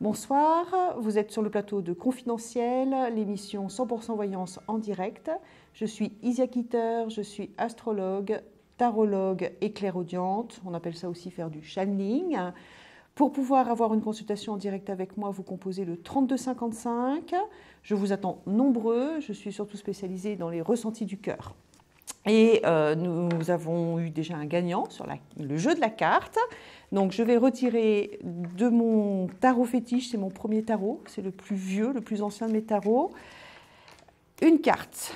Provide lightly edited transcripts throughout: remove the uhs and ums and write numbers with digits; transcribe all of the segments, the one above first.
Bonsoir, vous êtes sur le plateau de Confidentiel, l'émission 100% Voyance en direct. Je suis Isia Kitter, je suis astrologue, tarologue et clairaudiente. On appelle ça aussi faire du channeling. Pour pouvoir avoir une consultation en direct avec moi, vous composez le 3255. Je vous attends nombreux, je suis surtout spécialisée dans les ressentis du cœur. Et nous avons eu déjà un gagnant sur le jeu de la carte. Donc je vais retirer de mon tarot fétiche, c'est mon premier tarot, c'est le plus vieux, le plus ancien de mes tarots, une carte.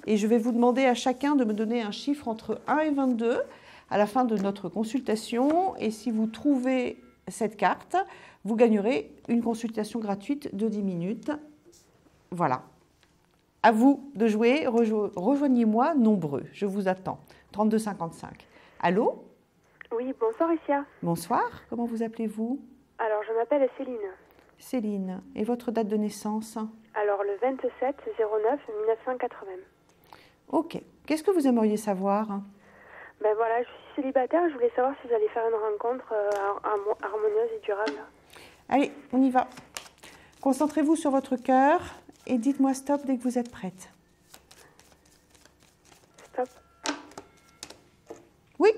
Et je vais vous demander à chacun de me donner un chiffre entre 1 et 22 à la fin de notre consultation. Et si vous trouvez cette carte, vous gagnerez une consultation gratuite de 10 minutes. Voilà. À vous de jouer, rejoignez-moi nombreux, je vous attends. 3255. Allô ? Oui, bonsoir Isia. Bonsoir, comment vous appelez-vous ? Alors, je m'appelle Céline. Céline, et votre date de naissance ? Alors, le 27/09/1980. Ok, qu'est-ce que vous aimeriez savoir ? Ben voilà, je suis célibataire, je voulais savoir si vous allez faire une rencontre harmonieuse et durable. Allez, on y va. Concentrez-vous sur votre cœur et dites-moi stop dès que vous êtes prête. Stop. Oui.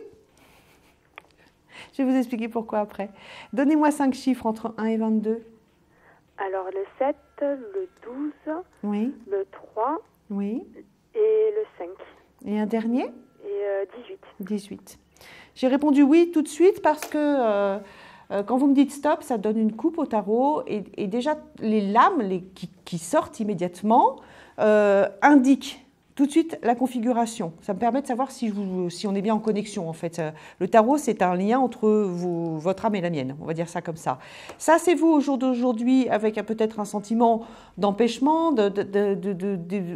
Je vais vous expliquer pourquoi après. Donnez-moi 5 chiffres entre 1 et 22. Alors, le 7, le 12, Oui. le 3 Oui. et le 5. Et un dernier ? Et 18. 18. J'ai répondu oui tout de suite parce que quand vous me dites stop, ça donne une coupe au tarot et déjà les lames qui sortent immédiatement indiquent tout de suite la configuration. Ça me permet de savoir si on est bien en connexion en fait. Le tarot, c'est un lien entre votre âme et la mienne, on va dire ça comme ça. Ça, c'est vous au jour d'aujourd'hui avec peut-être un sentiment d'empêchement,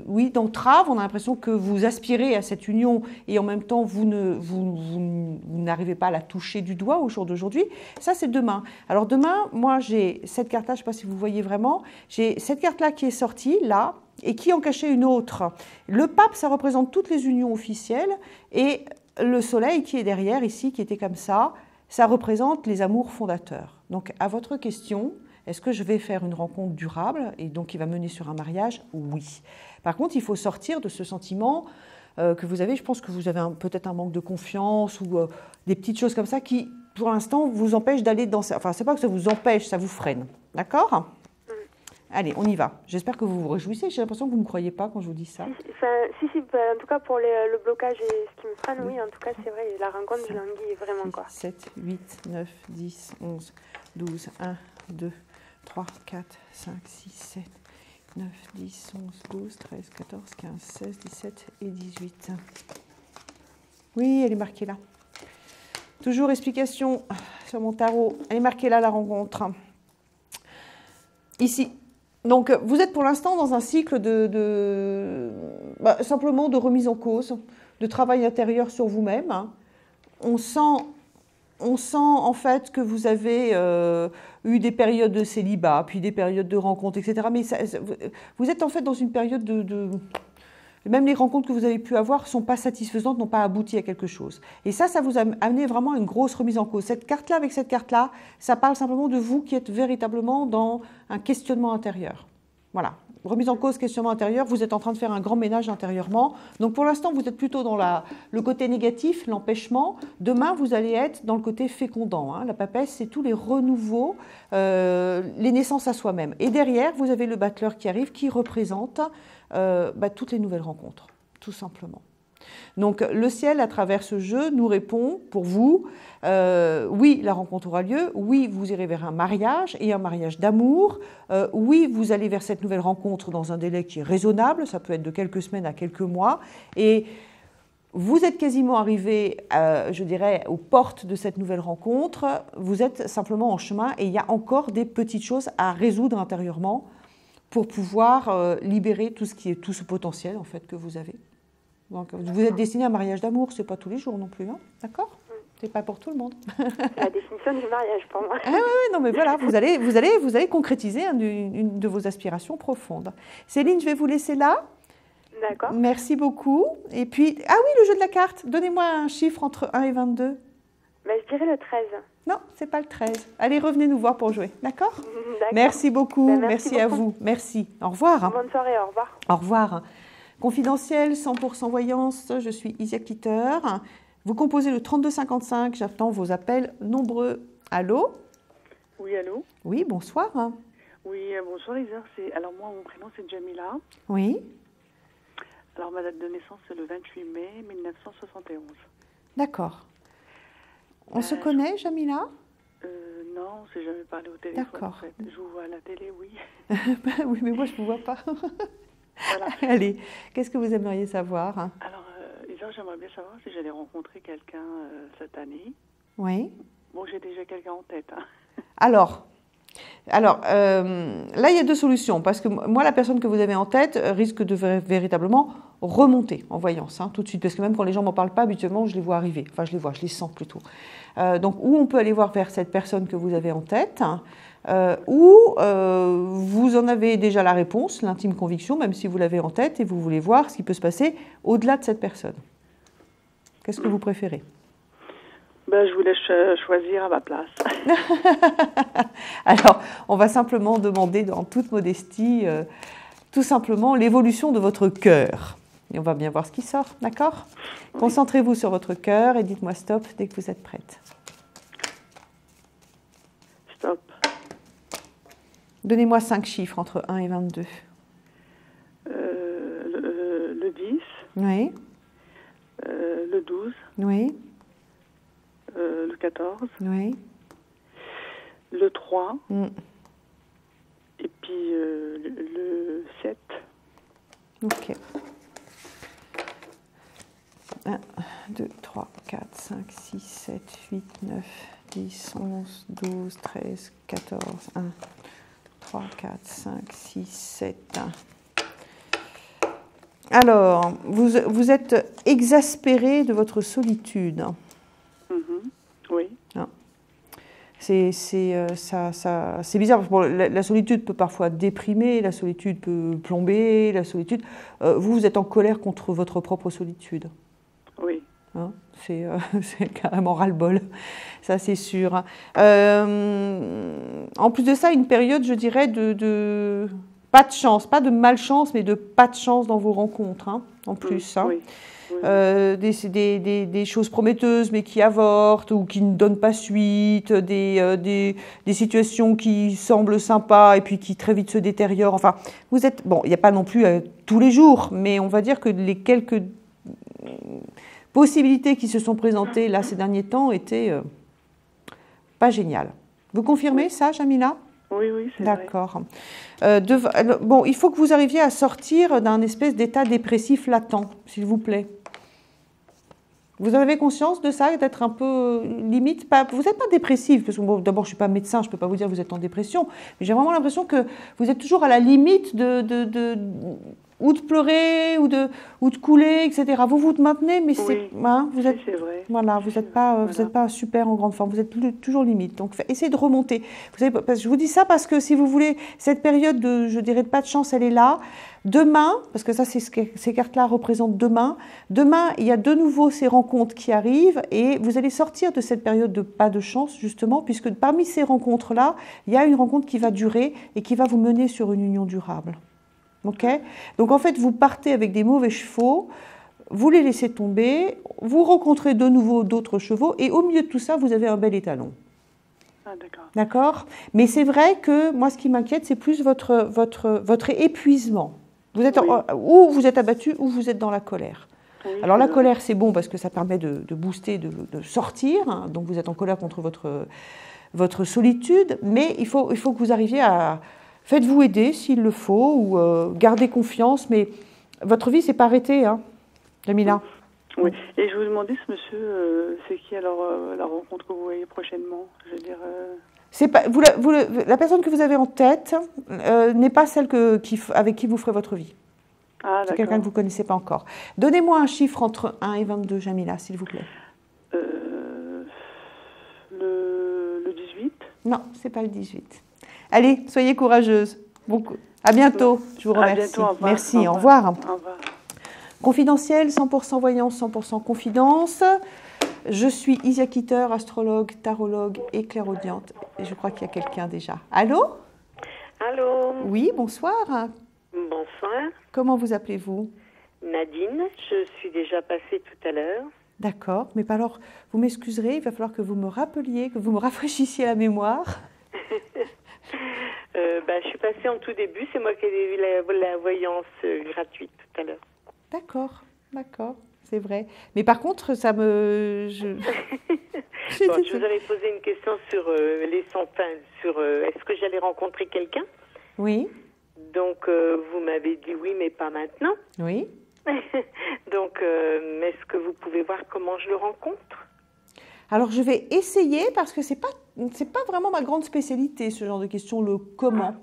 oui, d'entrave. On a l'impression que vous aspirez à cette union et en même temps, vous n'arrivez pas à la toucher du doigt au jour d'aujourd'hui. Ça, c'est demain. Alors demain, moi, j'ai cette carte-là, je ne sais pas si vous voyez vraiment, j'ai cette carte-là qui est sortie, là, et qui en cachait une autre. Le pape, ça représente toutes les unions officielles, et le soleil qui est derrière ici, qui était comme ça représente les amours fondateurs. Donc, à votre question, est-ce que je vais faire une rencontre durable, et donc qui va mener sur un mariage ? Oui. Par contre, il faut sortir de ce sentiment que vous avez, je pense que vous avez peut-être un manque de confiance, ou des petites choses comme ça qui, pour l'instant, vous empêchent d'aller dans... Enfin, c'est pas que ça vous empêche, ça vous freine. D'accord ? Allez, on y va. J'espère que vous vous réjouissez. J'ai l'impression que vous ne me croyez pas quand je vous dis ça. Si, en tout cas pour le blocage et ce qui me freine, oui, en tout cas c'est vrai, la rencontre du languille est vraiment quoi. 7, 8, 9, 10, 11, 12, 1, 2, 3, 4, 5, 6, 7, 9, 10, 11, 12, 13, 14, 15, 16, 17 et 18. Oui, elle est marquée là. Toujours explication sur mon tarot. Elle est marquée là, la rencontre. Ici. Donc, vous êtes pour l'instant dans un cycle simplement de remise en cause, de travail intérieur sur vous-même. On sent en fait que vous avez eu des périodes de célibat, puis des périodes de rencontres, etc. Mais vous êtes en fait dans une période même les rencontres que vous avez pu avoir ne sont pas satisfaisantes, n'ont pas abouti à quelque chose. Et ça vous a amené vraiment à une grosse remise en cause. Cette carte-là, avec cette carte-là, ça parle simplement de vous qui êtes véritablement dans un questionnement intérieur. Voilà. Remise en cause, questionnement intérieur, vous êtes en train de faire un grand ménage intérieurement. Donc pour l'instant, vous êtes plutôt dans le côté négatif, l'empêchement. Demain, vous allez être dans le côté fécondant. La papesse, c'est tous les renouveaux, les naissances à soi-même. Et derrière, vous avez le battleur qui arrive, qui représente toutes les nouvelles rencontres, tout simplement. Donc le ciel, à travers ce jeu, nous répond pour vous, oui, la rencontre aura lieu, oui, vous irez vers un mariage et un mariage d'amour, oui, vous allez vers cette nouvelle rencontre dans un délai qui est raisonnable, ça peut être de quelques semaines à quelques mois, et vous êtes quasiment arrivé, je dirais, aux portes de cette nouvelle rencontre, vous êtes simplement en chemin et il y a encore des petites choses à résoudre intérieurement pour pouvoir libérer tout ce potentiel en fait que vous avez. Donc, vous êtes destiné à un mariage d'amour, c'est pas tous les jours non plus, hein, d'accord ? C'est pas pour tout le monde. La définition du mariage pour moi. Ah oui, non mais voilà, vous allez concrétiser une de vos aspirations profondes. Céline, je vais vous laisser là. D'accord. Merci beaucoup. Et puis, ah oui, le jeu de la carte. Donnez-moi un chiffre entre 1 et 22. Ben, je dirais le 13. Non, ce n'est pas le 13. Allez, revenez nous voir pour jouer, d'accord? D'accord. Merci beaucoup, Ben, merci à beaucoup. vous. Merci, au revoir. Bonne soirée, au revoir. Au revoir. Confidentiel, 100% voyance, je suis Isia Kitter. Vous composez le 3255, j'attends vos appels nombreux. Allô? Oui, allô? Oui, bonsoir. Oui, bonsoir Isa. Alors moi, mon prénom c'est Jamila. Oui, Alors ma date de naissance c'est le 28 mai 1971. d'accord. On se connaît, Jamila? Non, on s'est jamais parlé au téléphone. D'accord. En fait. Je vous vois à la télé, oui. Oui, mais moi, je ne vous vois pas. Voilà. Allez, qu'est-ce que vous aimeriez savoir? Alors Isa, j'aimerais bien savoir si j'allais rencontrer quelqu'un cette année. Oui. Bon, j'ai déjà quelqu'un en tête. Hein. Alors, là, il y a deux solutions, parce que moi, la personne que vous avez en tête risque de véritablement remonter en voyance, hein, tout de suite, parce que même quand les gens ne m'en parlent pas, habituellement, je les vois arriver, enfin, je les sens plutôt. Donc, où on peut aller voir vers cette personne que vous avez en tête, ou vous en avez déjà la réponse, l'intime conviction, même si vous l'avez en tête, et vous voulez voir ce qui peut se passer au-delà de cette personne. Qu'est-ce que vous préférez ? Ben, je vous laisse choisir à ma place. Alors, on va simplement demander, dans toute modestie, tout simplement l'évolution de votre cœur. Et on va bien voir ce qui sort, d'accord ? Oui. Concentrez-vous sur votre cœur et dites-moi stop dès que vous êtes prête. Stop. Donnez-moi 5 chiffres entre 1 et 22. Le 10. Oui. Le 12. Oui. Le 14. Oui. Le 3. Mm. Et puis le 7. Ok. 1, 2, 3, 4, 5, 6, 7, 8, 9, 10, 11, 12, 13, 14, 1, 3, 4, 5, 6, 7, 1. Alors, vous êtes exaspéré de votre solitude. Oui. Ah. C'est bizarre, parce que la solitude peut parfois déprimer, la solitude peut plomber, la solitude... vous êtes en colère contre votre propre solitude. Oui. Hein, c'est carrément ras-le-bol, ça c'est sûr. En plus de ça, une période, je dirais, de pas de chance, pas de malchance, mais de pas de chance dans vos rencontres, hein, en plus. Hein. Oui. Des choses prometteuses mais qui avortent ou qui ne donnent pas suite, des situations qui semblent sympas et puis qui très vite se détériorent. Enfin, vous êtes... Bon, il n'y a pas non plus tous les jours, mais on va dire que les quelques possibilités qui se sont présentées là ces derniers temps étaient pas géniales. Vous confirmez ça, Jamila ? Oui, c'est vrai. D'accord. Bon, il faut que vous arriviez à sortir d'un espèce d'état dépressif latent, s'il vous plaît. Vous avez conscience de ça, d'être un peu limite vous n'êtes pas dépressive, parce que bon, d'abord, je ne suis pas médecin, je ne peux pas vous dire que vous êtes en dépression, mais j'ai vraiment l'impression que vous êtes toujours à la limite ou de pleurer, ou de couler, etc. Vous vous maintenez, mais oui, vous êtes, c'est vrai. voilà, vous n'êtes pas super en grande forme, vous êtes toujours limite. Donc, essayez de remonter. Vous savez, je vous dis ça parce que si vous voulez, cette période je dirais, de pas de chance, elle est là. Demain, parce que ça, c'est ce que ces cartes-là représentent demain. Demain, il y a de nouveau ces rencontres qui arrivent et vous allez sortir de cette période de pas de chance, justement, puisque parmi ces rencontres-là, il y a une rencontre qui va durer et qui va vous mener sur une union durable. Okay ? Donc en fait, vous partez avec des mauvais chevaux, vous les laissez tomber, vous rencontrez de nouveau d'autres chevaux, et au milieu de tout ça, vous avez un bel étalon. Ah, d'accord. D'accord ? Mais c'est vrai que moi, ce qui m'inquiète, c'est plus votre épuisement. Vous êtes ou vous êtes abattu, ou vous êtes dans la colère. Oui, alors la colère, c'est bon parce que ça permet de booster, de sortir. Hein, donc vous êtes en colère contre votre solitude, mais il faut que vous arriviez à... Faites-vous aider s'il le faut, ou gardez confiance, mais votre vie, c'est pas arrêté, hein, Jamila. Oui, et je vous demandais, ce monsieur, c'est qui alors la rencontre que vous voyez prochainement? Je veux dire... C'est pas, la personne que vous avez en tête n'est pas celle avec qui vous ferez votre vie. Ah, c'est quelqu'un que vous ne connaissez pas encore. Donnez-moi un chiffre entre 1 et 22, Jamila, s'il vous plaît. Le 18 ? Non, ce n'est pas le 18. Allez, soyez courageuse. À bientôt, je vous remercie. À bientôt, au revoir. Merci, au revoir. Au revoir. Confidentiel, 100% voyance, 100% confidence. Je suis Isia Kitter, astrologue, tarologue et clairaudiente. Et je crois qu'il y a quelqu'un déjà. Allô? Allô? Oui, bonsoir. Bonsoir. Comment vous appelez-vous? Nadine, je suis déjà passée tout à l'heure. D'accord, mais alors, vous m'excuserez, il va falloir que vous me rappeliez, que vous me rafraîchissiez la mémoire. Je suis passée en tout début, c'est moi qui ai eu la voyance gratuite tout à l'heure. D'accord, c'est vrai. Mais par contre, ça me... Je vous avais posé une question sur est-ce que j'allais rencontrer quelqu'un? Oui. Donc, vous m'avez dit oui, mais pas maintenant. Oui. Donc, est-ce que vous pouvez voir comment je le rencontre? Alors, je vais essayer parce que c'est pas vraiment ma grande spécialité, ce genre de question, le comment.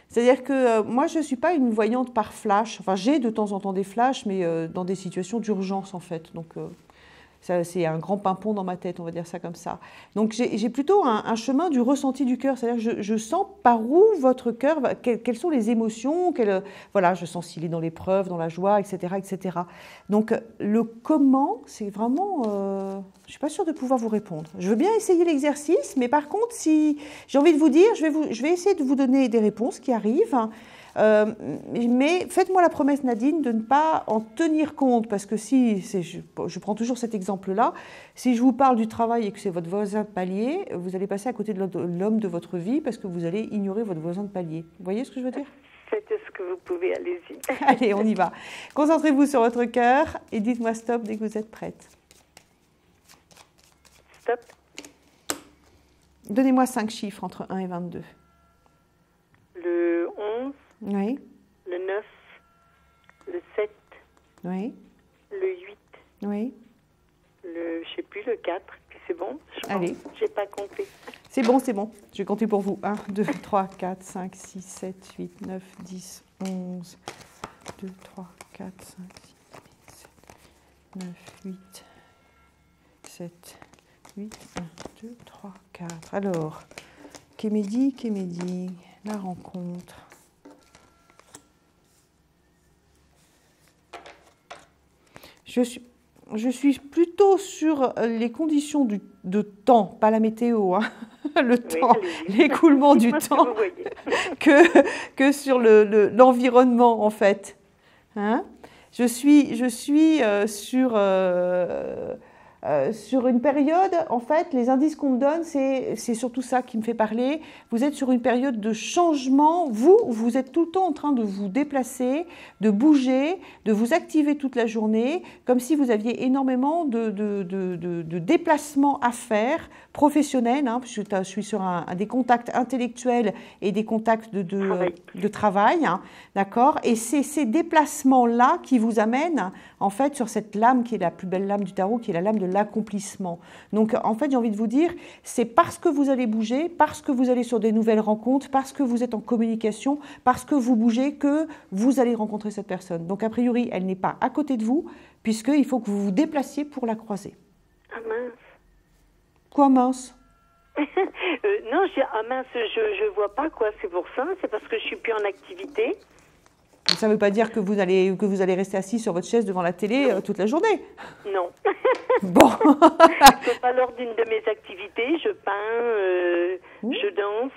C'est-à-dire que moi, je ne suis pas une voyante par flash. Enfin, j'ai de temps en temps des flashs, mais dans des situations d'urgence, en fait. Donc, c'est un grand pimpon dans ma tête, on va dire ça comme ça. Donc, j'ai plutôt un chemin du ressenti du cœur. C'est-à-dire que je sens par où votre cœur va, quelles sont les émotions, voilà, je sens s'il est dans l'épreuve, dans la joie, etc., etc. Donc, le comment, c'est vraiment... je ne suis pas sûre de pouvoir vous répondre. Je veux bien essayer l'exercice, mais par contre, si j'ai envie de vous dire, je vais essayer de vous donner des réponses qui arrivent. Mais faites-moi la promesse, Nadine, de ne pas en tenir compte, parce que je prends toujours cet exemple-là, si je vous parle du travail et que c'est votre voisin de palier, vous allez passer à côté de l'homme de votre vie parce que vous allez ignorer votre voisin de palier. Vous voyez ce que je veux dire? Faites ce que vous pouvez, allez-y. Allez, on y va. Concentrez-vous sur votre cœur et dites-moi stop dès que vous êtes prête. Stop. Donnez-moi 5 chiffres entre 1 et 22. Le 11. Oui. Le 9, le 7, Oui. le 8, Oui. je sais plus, le 4, puis c'est bon. Allez. J'ai pas compté. C'est bon. Je vais compter pour vous. 1, 2, 3, 4, 5, 6, 7, 8, 9, 10, 11, 2, 3, 4, 5, 6, 7, 9, 8, 7, 8, 1, 2, 3, 4. Alors, Kémédi, la rencontre. Je suis plutôt sur les conditions de temps, pas la météo, hein. Le temps, l'écoulement du temps, que sur l'environnement en fait. Hein? Je suis sur une période, en fait, les indices qu'on me donne, c'est surtout ça qui me fait parler. Vous êtes sur une période de changement. Vous êtes tout le temps en train de vous déplacer, de bouger, de vous activer toute la journée, comme si vous aviez énormément de déplacements à faire, professionnels, hein, parce que je suis sur des contacts intellectuels et des contacts de travail, hein, d'accord? Et c'est ces déplacements-là qui vous amènent, en fait, sur cette lame qui est la plus belle lame du tarot, qui est la lame de l'accomplissement. Donc, en fait, j'ai envie de vous dire, c'est parce que vous allez bouger, parce que vous allez sur des nouvelles rencontres, parce que vous êtes en communication, parce que vous bougez, que vous allez rencontrer cette personne. Donc, a priori, elle n'est pas à côté de vous, puisqu'il faut que vous vous déplaciez pour la croiser. Ah mince. Quoi mince? Non, mince, je vois pas quoi, c'est pour ça, c'est parce que je suis plus en activité. Ça ne veut pas dire que vous allez rester assis sur votre chaise devant la télé toute la journée. Non. Bon. C'est pas lors d'une de mes activités, je peins, je danse.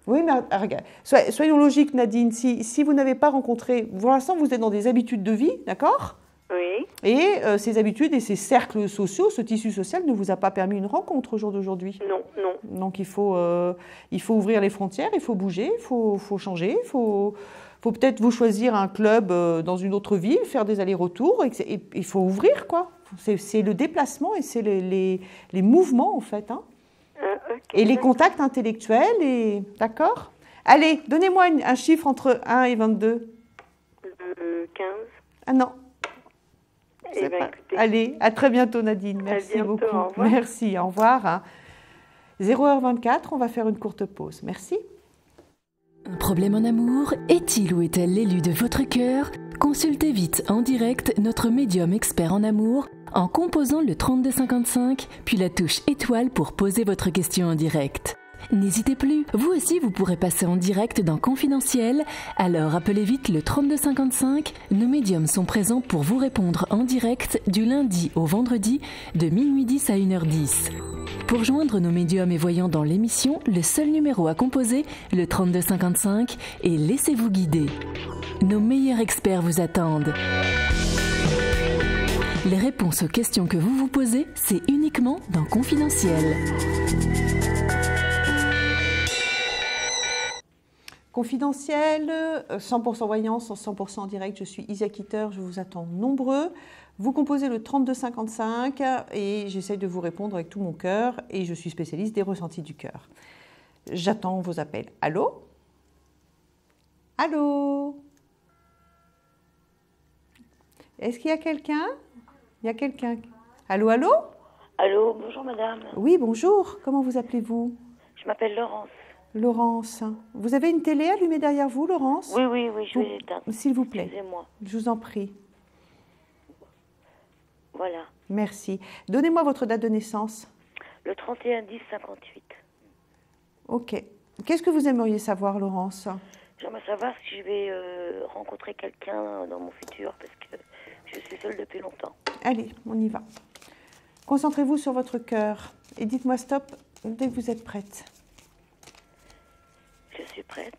Oui, mais regarde, soyons logiques, Nadine. Si vous n'avez pas rencontré, pour l'instant, vous êtes dans des habitudes de vie, d'accord? Oui. Et ces habitudes et ces cercles sociaux, ce tissu social ne vous a pas permis une rencontre au jour d'aujourd'hui. Non. Donc il faut ouvrir les frontières, il faut bouger, il faut changer, il faut peut-être vous choisir un club dans une autre ville, faire des allers-retours, et il faut ouvrir, quoi. C'est le déplacement et c'est les mouvements, en fait. Hein. Okay, et les contacts intellectuels, d'accord? Allez, donnez-moi un chiffre entre 1 et 22. 15. Ah non. Écoutez. Allez, à très bientôt, Nadine. Merci bientôt, beaucoup. au revoir. Merci, au revoir. 0h24, on va faire une courte pause. Merci. Un problème en amour? Est-il ou est-elle l'élu de votre cœur? Consultez vite en direct notre médium expert en amour en composant le 3255, puis la touche étoile pour poser votre question en direct. N'hésitez plus, vous aussi vous pourrez passer en direct dans Confidentiel, alors appelez vite le 3255. Nos médiums sont présents pour vous répondre en direct du lundi au vendredi de minuit 10 à 1h10. Pour joindre nos médiums et voyants dans l'émission, le seul numéro à composer, le 3255, et laissez-vous guider. Nos meilleurs experts vous attendent. Les réponses aux questions que vous vous posez, c'est uniquement dans Confidentiel. Confidentiel, 100% voyance, 100% en direct. Je suis Isia Kitter, je vous attends nombreux. Vous composez le 3255 et j'essaye de vous répondre avec tout mon cœur et je suis spécialiste des ressentis du cœur. J'attends vos appels. Allô? Allô? Est-ce qu'il y a quelqu'un? Il y a quelqu'un? Allô, allô? Allô, bonjour madame. Oui, bonjour. Comment vous appelez-vous? Je m'appelle Laurence. Laurence. Vous avez une télé allumée derrière vous, Laurence? Oui, je vais l'éteindre. S'il vous plaît. Excusez-moi. Je vous en prie. Voilà. Merci. Donnez-moi votre date de naissance. Le 31-10-58. Ok. Qu'est-ce que vous aimeriez savoir, Laurence? J'aimerais savoir si je vais rencontrer quelqu'un dans mon futur parce que je suis seule depuis longtemps. Allez, on y va. Concentrez-vous sur votre cœur et dites-moi stop dès que vous êtes prête. Je suis prête.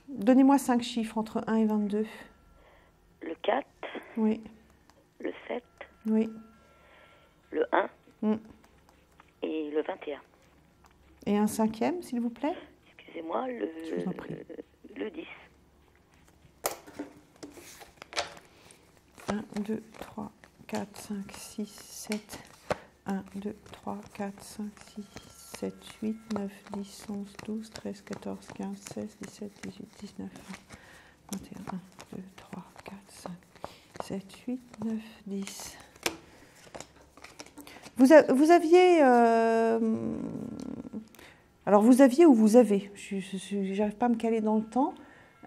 Donnez-moi 5 chiffres entre 1 et 22. Le 4. Oui. Le 7. Oui. Le 1. Et le 21. Et un 5e, s'il vous plaît? Excusez-moi, Je vous en prie. Le 10. 1, 2, 3, 4, 5, 6, 7. 1, 2, 3, 4, 5, 6, 7, 8, 9, 10, 11, 12, 13, 14, 15, 16, 17, 18, 19, 20, 21, 1, 2, 3, 4, 5, 7, 8, 9, 10. Vous aviez... Alors, vous aviez ou vous avez, je n'arrive pas à me caler dans le temps,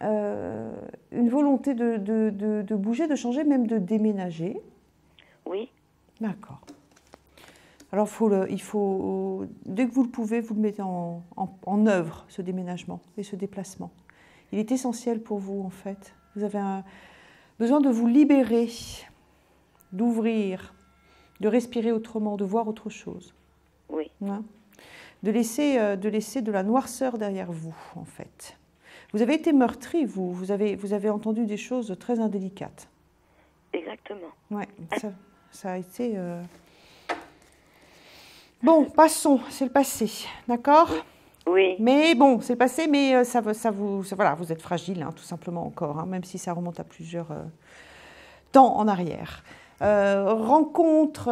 une volonté de bouger, de changer, même de déménager. Oui. D'accord. Alors, il faut, dès que vous le pouvez, vous le mettez en œuvre, ce déménagement et ce déplacement. Il est essentiel pour vous, en fait. Vous avez besoin de vous libérer, d'ouvrir, de respirer autrement, de voir autre chose. Oui. Hein? De laisser de la noirceur derrière vous, en fait. Vous avez été meurtri, vous avez entendu des choses très indélicates. Exactement. Oui, ça a été... Bon, passons, c'est le passé, d'accord? Oui. Mais bon, c'est le passé, mais voilà, vous êtes fragile, hein, tout simplement encore, hein, même si ça remonte à plusieurs temps en arrière. Rencontre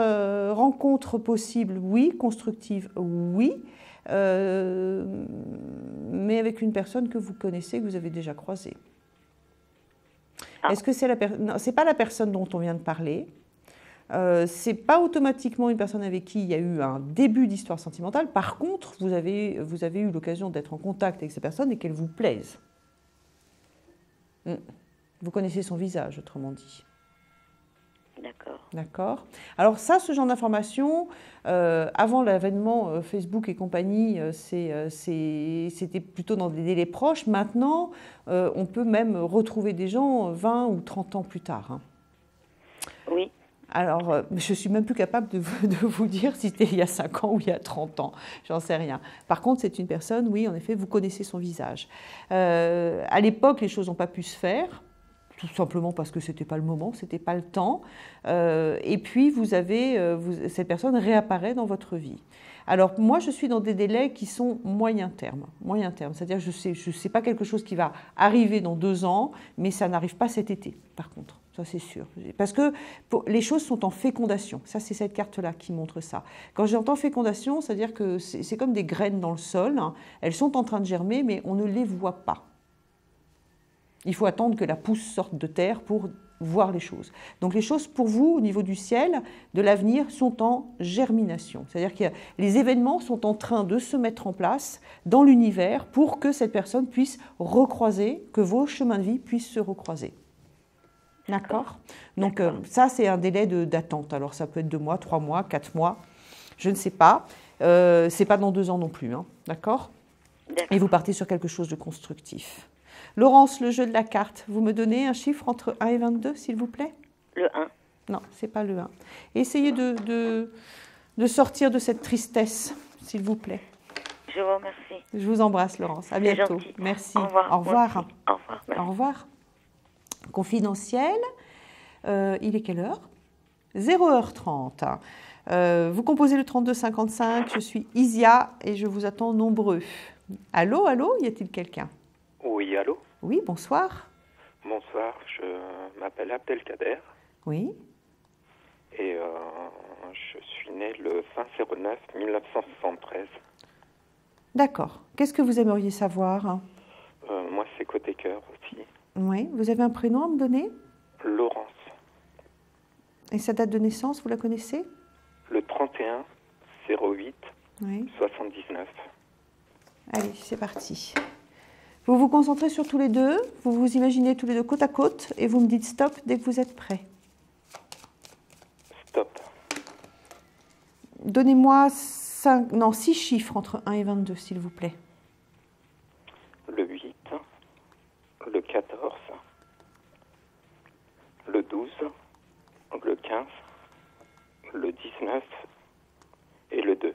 possible, oui. Constructive, oui. Mais avec une personne que vous connaissez, que vous avez déjà croisée. Est-ce que c'est non, c'est pas la personne dont on vient de parler. C'est pas automatiquement une personne avec qui il y a eu un début d'histoire sentimentale. Par contre, vous avez eu l'occasion d'être en contact avec cette personne et qu'elle vous plaise. Vous connaissez son visage, autrement dit. D'accord. D'accord. Alors ça, ce genre d'informations, avant l'avènement Facebook et compagnie, c'était plutôt dans des délais proches. Maintenant, on peut même retrouver des gens 20 ou 30 ans plus tard. Hein. Oui. Alors, je ne suis même plus capable de vous dire si c'était il y a 5 ans ou il y a 30 ans. J'en sais rien. Par contre, c'est une personne, oui, en effet, vous connaissez son visage. À l'époque, les choses n'ont pas pu se faire. Tout simplement parce que ce n'était pas le moment, ce n'était pas le temps. Et puis, cette personne réapparaît dans votre vie. Alors, moi, je suis dans des délais qui sont moyen terme. C'est-à-dire, je sais pas quelque chose qui va arriver dans 2 ans, mais ça n'arrive pas cet été, par contre. Ça, c'est sûr. Parce que les choses sont en fécondation. Ça, c'est cette carte-là qui montre ça. Quand j'entends fécondation, c'est-à-dire que c'est comme des graines dans le sol. Hein. Elles sont en train de germer, mais on ne les voit pas. Il faut attendre que la pousse sorte de terre pour voir les choses. Donc les choses pour vous, au niveau du ciel, de l'avenir, sont en germination. C'est-à-dire que les événements sont en train de se mettre en place dans l'univers pour que cette personne puisse recroiser, que vos chemins de vie puissent se recroiser. D'accord ? Donc ça, c'est un délai d'attente. Alors ça peut être 2 mois, 3 mois, 4 mois, je ne sais pas. C'est pas dans 2 ans non plus, hein, d'accord? Et vous partez sur quelque chose de constructif. Laurence, le jeu de la carte, vous me donnez un chiffre entre 1 et 22, s'il vous plaît? Le 1. Non, c'est pas le 1. Essayez de sortir de cette tristesse, s'il vous plaît. Je vous remercie. Je vous embrasse, Laurence. À bientôt. Gentil. Merci. Au revoir. Au revoir. Merci. Au revoir. Merci. Au revoir. Confidentiel. Il est quelle heure? 0h30. Vous composez le 3255. Je suis Isia et je vous attends nombreux. Allô, allô, y a-t-il quelqu'un? Oui, allô? Oui, bonsoir. Bonsoir, je m'appelle Abdelkader Oui. et je suis né le 20/09/1973. D'accord. Qu'est-ce que vous aimeriez savoir? Moi, c'est côté cœur aussi. Oui. Vous avez un prénom à me donner? Laurence. Et sa date de naissance, vous la connaissez? Le 31/08/79. Oui. Allez, c'est parti. Vous vous concentrez sur tous les deux, vous vous imaginez tous les deux côte à côte et vous me dites stop dès que vous êtes prêts. Stop. Donnez-moi 6 chiffres entre 1 et 22, s'il vous plaît. Le 8, le 14, le 12, le 15, le 19 et le 2.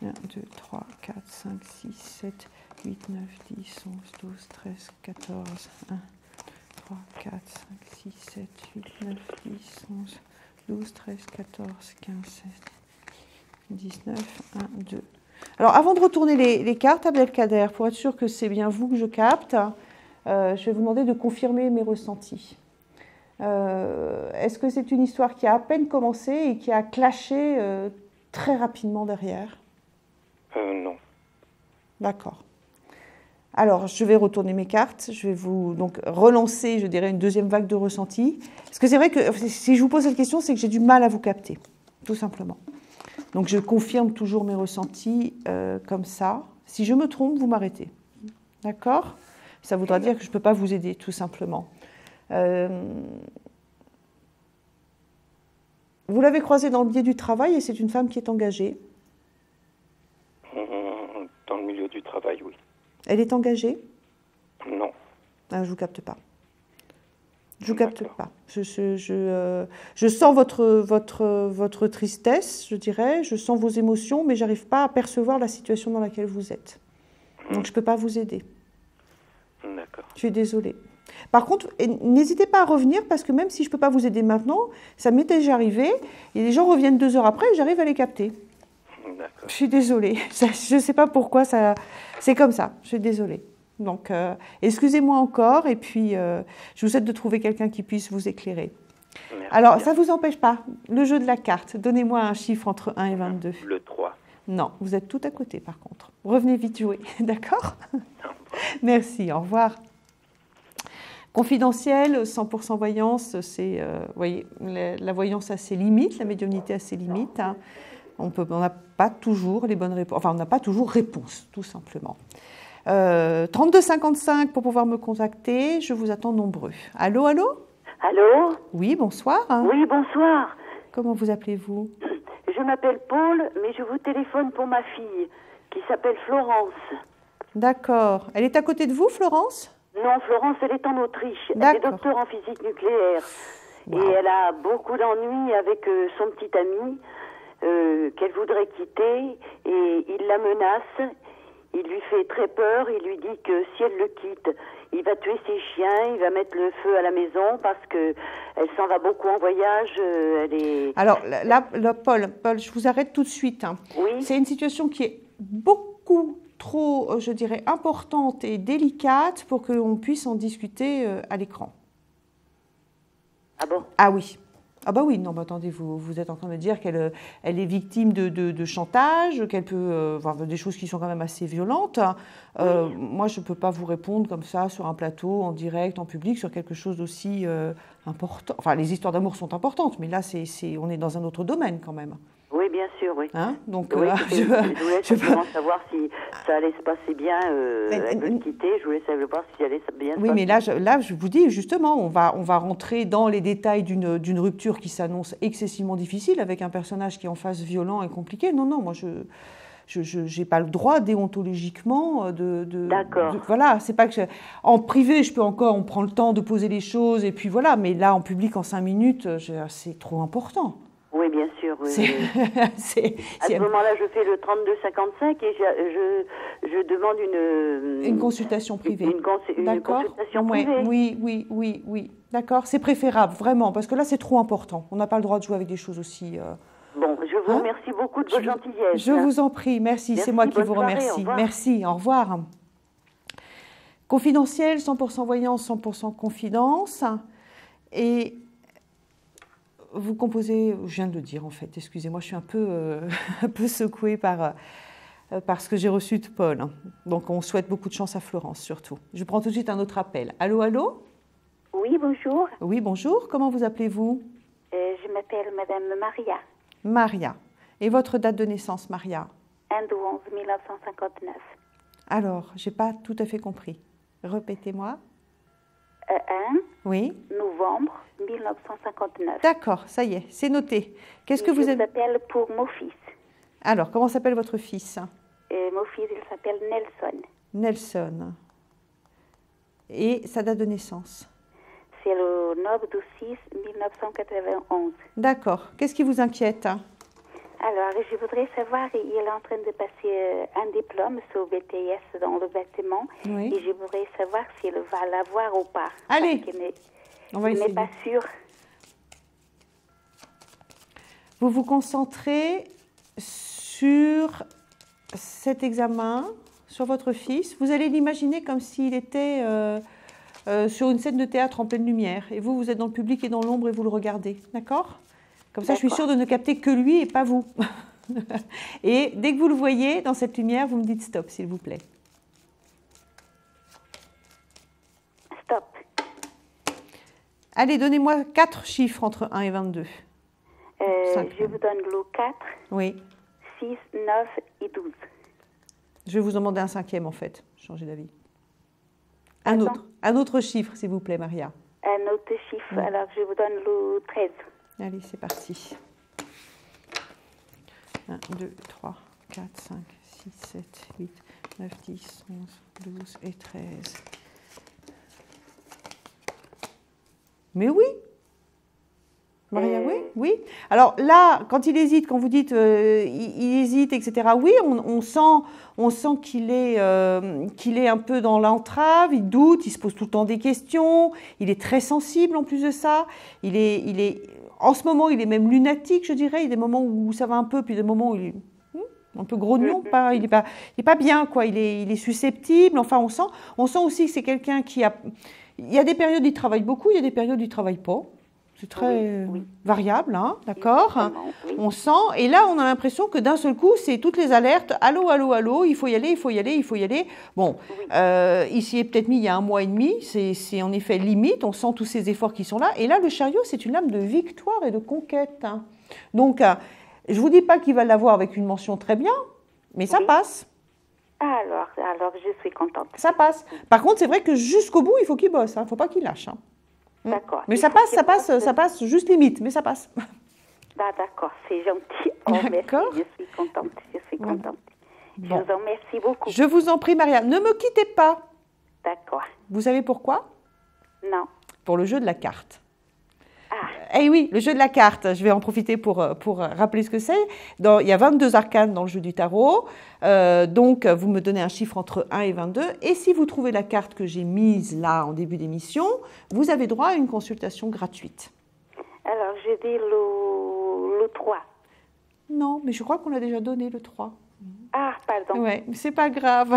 1, 2, 3, 4, 5, 6, 7, 8, 9, 10, 11, 12, 13, 14, 1, 3, 4, 5, 6, 7, 8, 9, 10, 11, 12, 13, 14, 15, 16, 19, 1, 2. Alors, avant de retourner les cartes, Abdelkader, pour être sûr que c'est bien vous que je capte, je vais vous demander de confirmer mes ressentis. Est-ce que c'est une histoire qui a à peine commencé et qui a clashé très rapidement derrière? Non. D'accord. Alors, je vais retourner mes cartes. Je vais vous donc relancer, je dirais, une deuxième vague de ressenti. Parce que c'est vrai que si je vous pose cette question, c'est que j'ai du mal à vous capter, tout simplement. Donc, je confirme toujours mes ressentis comme ça. Si je me trompe, vous m'arrêtez. D'accord? Ça voudra dire que je ne peux pas vous aider, tout simplement. Vous l'avez croisée dans le biais du travail et c'est une femme qui est engagée. Dans le milieu du travail, oui. Elle est engagée? Non. Ah, je ne vous capte pas. Je ne vous capte pas. Je sens votre tristesse, je dirais. Je sens vos émotions, mais je n'arrive pas à percevoir la situation dans laquelle vous êtes. Donc, je ne peux pas vous aider. D'accord. Je suis désolée. Par contre, n'hésitez pas à revenir parce que même si je ne peux pas vous aider maintenant, ça m'est déjà arrivé et les gens reviennent 2 heures après et j'arrive à les capter. D'accord. Je suis désolée. Je ne sais pas pourquoi, c'est comme ça. Je suis désolée. Donc, excusez-moi encore et puis je vous souhaite de trouver quelqu'un qui puisse vous éclairer. Merci. Alors, ça ne vous empêche pas. Le jeu de la carte, donnez-moi un chiffre entre 1 et 22. Le 3. Non, vous êtes tout à côté par contre. Revenez vite jouer, d'accord? Merci, au revoir. Confidentiel, 100% voyance, c'est, vous voyez, la voyance a ses limites, la médiumnité a ses limites. Hein. On n'a pas toujours les bonnes réponses, enfin on n'a pas toujours réponse, tout simplement. 3255 pour pouvoir me contacter, je vous attends nombreux. Allô, allô? Allô? Oui, bonsoir. Oui, bonsoir. Comment vous appelez-vous? Je m'appelle Paul, mais je vous téléphone pour ma fille, qui s'appelle Florence. D'accord. Elle est à côté de vous, Florence? Non, Florence, elle est en Autriche. Elle est docteur en physique nucléaire. Wow. Et elle a beaucoup d'ennuis avec son petit ami qu'elle voudrait quitter. Et il la menace. Il lui fait très peur. Il lui dit que si elle le quitte, il va tuer ses chiens. Il va mettre le feu à la maison parce qu'elle s'en va beaucoup en voyage. Elle est... Alors, là, Paul, je vous arrête tout de suite. Hein. Oui. C'est une situation qui est beaucoup trop, je dirais, importante et délicate pour que l'on puisse en discuter à l'écran. Ah bon? Ah oui. Ah bah oui, non, mais attendez, vous êtes en train de me dire qu'elle est victime de chantage, qu'elle peut voir des choses qui sont quand même assez violentes. Oui. Moi, je ne peux pas vous répondre comme ça sur un plateau, en direct, en public, sur quelque chose d'aussi important. Enfin, les histoires d'amour sont importantes, mais là, on est dans un autre domaine quand même. Oui, bien sûr, oui. Hein, donc, oui, je voulais simplement savoir si ça allait se passer bien avec votre quitter. Je voulais savoir si ça allait bien se passer. Oui, mais là, je vous dis, justement, on va rentrer dans les détails d'une rupture qui s'annonce excessivement difficile avec un personnage qui est en face violent et compliqué. Non, moi, je n'ai pas le droit déontologiquement D'accord. Voilà, c'est pas que en privé, on prend le temps de poser les choses et puis voilà, mais là, en public, en 5 minutes, c'est trop important. Oui, bien sûr. Oui, à ce moment-là, je fais le 32-55 et je demande une consultation privée. Une consultation privée. Oui. D'accord, c'est préférable, vraiment, parce que là, c'est trop important. On n'a pas le droit de jouer avec des choses aussi... Bon, je vous remercie beaucoup de votre gentillesse. Je vous en prie, merci. C'est moi qui vous remercie. Merci, au revoir. Confidentiel, 100% voyance, 100% confidence. Et vous composez, je viens de le dire en fait, excusez-moi, je suis un peu secouée par ce que j'ai reçu de Paul. Donc on souhaite beaucoup de chance à Florence surtout. Je prends tout de suite un autre appel. Allô? Oui, bonjour. Oui, bonjour. Comment vous appelez-vous? Je m'appelle Madame Maria. Maria. Et votre date de naissance, Maria? 1/11/1959. Alors, je n'ai pas tout à fait compris. Répétez-moi. 1 oui. novembre 1959. D'accord, ça y est, c'est noté. Qu'est-ce que vous avez... Je s'appelle pour mon fils. Alors, comment s'appelle votre fils? Mon fils, il s'appelle Nelson. Nelson. Et sa date de naissance? C'est le 9/6/1991. D'accord. Qu'est-ce qui vous inquiète? Alors, je voudrais savoir, il est en train de passer un diplôme sur BTS dans le bâtiment. Oui. Et je voudrais savoir s'il va l'avoir ou pas. Allez, on va essayer. Je n'ai pas sûr. Vous vous concentrez sur cet examen, sur votre fils. Vous allez l'imaginer comme s'il était sur une scène de théâtre en pleine lumière. Et vous êtes dans le public et dans l'ombre et vous le regardez. D'accord ? Comme ça, je suis sûre de ne capter que lui et pas vous. Et dès que vous le voyez dans cette lumière, vous me dites stop, s'il vous plaît. Stop. Allez, donnez-moi 4 chiffres entre 1 et 22. Je vous donne le 4, oui. 6, 9 et 12. Je vais vous demander un 5e, en fait. Changer d'avis. Un autre chiffre, s'il vous plaît, Maria. Un autre chiffre, oui. Alors je vous donne le 13. Allez, c'est parti. 1, 2, 3, 4, 5, 6, 7, 8, 9, 10, 11, 12 et 13. Mais oui, Maria, oui. Alors là, quand il hésite, quand vous dites il hésite, etc., oui, on sent qu'il est un peu dans l'entrave, il doute, il se pose tout le temps des questions, il est très sensible en plus de ça, en ce moment, il est même lunatique, je dirais. Il y a des moments où ça va un peu, puis des moments où il est un peu grognon. Il n'est pas bien, quoi. Il est susceptible. Enfin, on sent aussi que c'est quelqu'un qui a... Il y a des périodes où il travaille beaucoup, il y a des périodes où il ne travaille pas. C'est très variable, hein, d'accord ? Oui. On sent. Et là, on a l'impression que d'un seul coup, c'est toutes les alertes. Allô, allô, allô, il faut y aller, il faut y aller, il faut y aller. Bon, il s'y est peut-être mis il y a 1 mois et demi. C'est en effet limite. On sent tous ces efforts qui sont là. Et là, le chariot, c'est une lame de victoire et de conquête. Hein. Donc, je ne vous dis pas qu'il va l'avoir avec une mention très bien, mais ça passe. Alors, je suis contente. Ça passe. Par contre, c'est vrai que jusqu'au bout, il faut qu'il bosse. Il ne faut pas qu'il lâche. Hein. D'accord. Mais ça passe juste limite, mais ça passe. Ah, d'accord, c'est gentil. Oh, d'accord. Merci, je suis contente. Bon. Je vous en remercie beaucoup. Je vous en prie, Maria. Ne me quittez pas. D'accord. Vous savez pourquoi? Non. Pour le jeu de la carte. Ah. Eh oui, le jeu de la carte, je vais en profiter pour rappeler ce que c'est. Il y a 22 arcanes dans le jeu du tarot. Donc, vous me donnez un chiffre entre 1 et 22. Et si vous trouvez la carte que j'ai mise là en début d'émission, vous avez droit à une consultation gratuite. Alors, je dis le 3. Non, mais je crois qu'on l'a déjà donné le 3. Ah, pardon. Oui, c'est pas grave.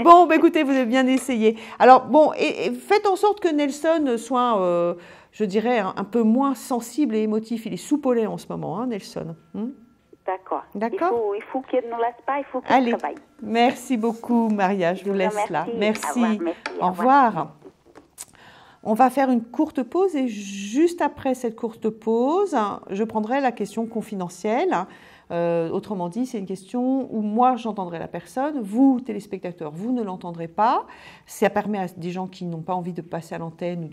Bon, écoutez, vous avez bien essayé. Alors, bon, et faites en sorte que Nelson soit... je dirais, un peu moins sensible et émotif. Il est soupolé en ce moment, hein, Nelson. D'accord. D'accord. Il faut qu'il ne nous laisse pas, il faut qu'il travaille. Merci beaucoup, Maria. Je vous laisse là. Merci. Au revoir. Au revoir. On va faire une courte pause et juste après cette courte pause, je prendrai la question confidentielle. Autrement dit, c'est une question où moi j'entendrai la personne, vous téléspectateurs, vous ne l'entendrez pas. Ça permet à des gens qui n'ont pas envie de passer à l'antenne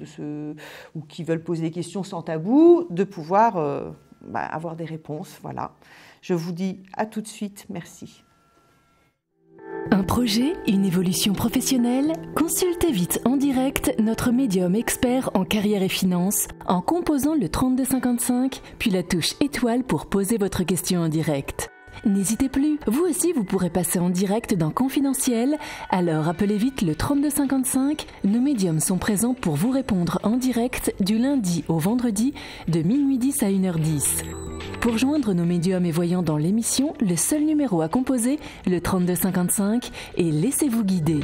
ou qui veulent poser des questions sans tabou de pouvoir avoir des réponses. Voilà. Je vous dis à tout de suite. Merci. Un projet, une évolution professionnelle? Consultez vite en direct notre médium expert en carrière et finance en composant le 3255 puis la touche étoile pour poser votre question en direct. N'hésitez plus, vous aussi vous pourrez passer en direct dans Confidentiel, alors appelez vite le 3255, nos médiums sont présents pour vous répondre en direct du lundi au vendredi de minuit 10 à 1h10. Pour joindre nos médiums et voyants dans l'émission, le seul numéro à composer, le 3255, et laissez-vous guider.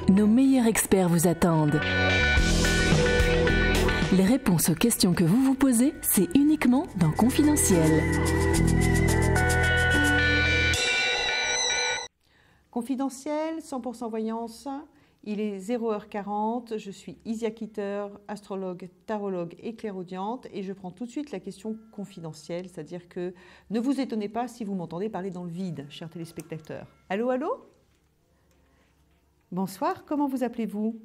Nos meilleurs experts vous attendent. Les réponses aux questions que vous vous posez, c'est uniquement dans Confidentiel. Confidentiel, 100% voyance, il est 0h40, je suis Isia Kitter, astrologue, tarologue et clairaudiente et je prends tout de suite la question confidentielle, c'est-à-dire que ne vous étonnez pas si vous m'entendez parler dans le vide, chers téléspectateurs. Allô, allô? Bonsoir, comment vous appelez-vous?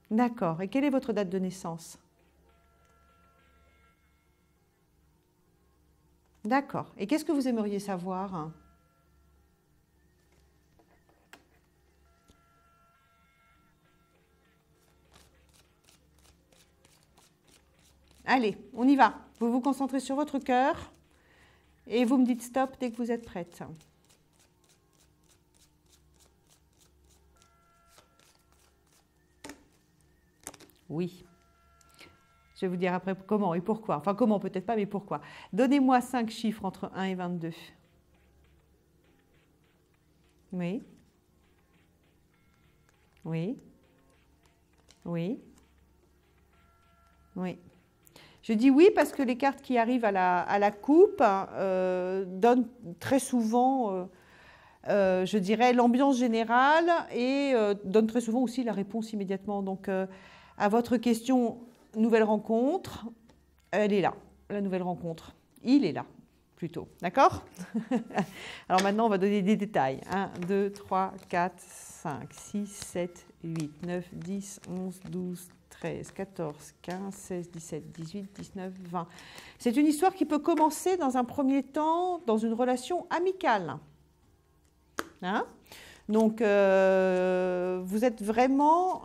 D'accord, et quelle est votre date de naissance? D'accord, et qu'est-ce que vous aimeriez savoir? Allez, on y va. Vous vous concentrez sur votre cœur et vous me dites stop dès que vous êtes prête. Oui. Je vais vous dire après comment et pourquoi. Enfin, comment peut-être pas, mais pourquoi. Donnez-moi 5 chiffres entre 1 et 22. Oui. Oui. Oui. Oui. Je dis oui parce que les cartes qui arrivent à la coupe donnent très souvent, je dirais, l'ambiance générale et donnent très souvent aussi la réponse immédiatement. Donc, à votre question, nouvelle rencontre, elle est là, la nouvelle rencontre. Il est là, plutôt. D'accord? Alors maintenant, on va donner des détails. 1, 2, 3, 4, 5, 6, 7, 8, 9, 10, 11, 12, 13, 14, 15, 16, 17, 18, 19, 20. C'est une histoire qui peut commencer dans un premier temps dans une relation amicale. Hein? Donc, vous êtes vraiment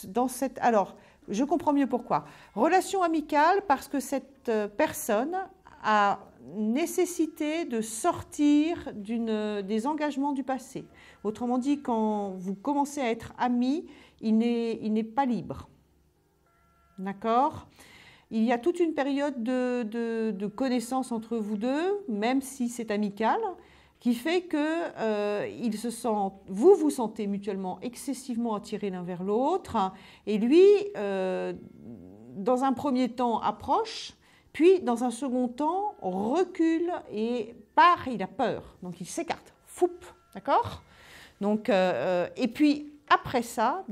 dans cette... Alors, je comprends mieux pourquoi. Relation amicale parce que cette personne a nécessité de sortir des engagements du passé. Autrement dit, quand vous commencez à être amis, il n'est pas libre. D'accord? Il y a toute une période de connaissance entre vous deux, même si c'est amical, qui fait que vous vous sentez mutuellement excessivement attirés l'un vers l'autre, et lui, dans un premier temps, approche, puis dans un second temps, recule et part, il a peur, donc il s'écarte, foup, d'accord? Donc, et puis après ça,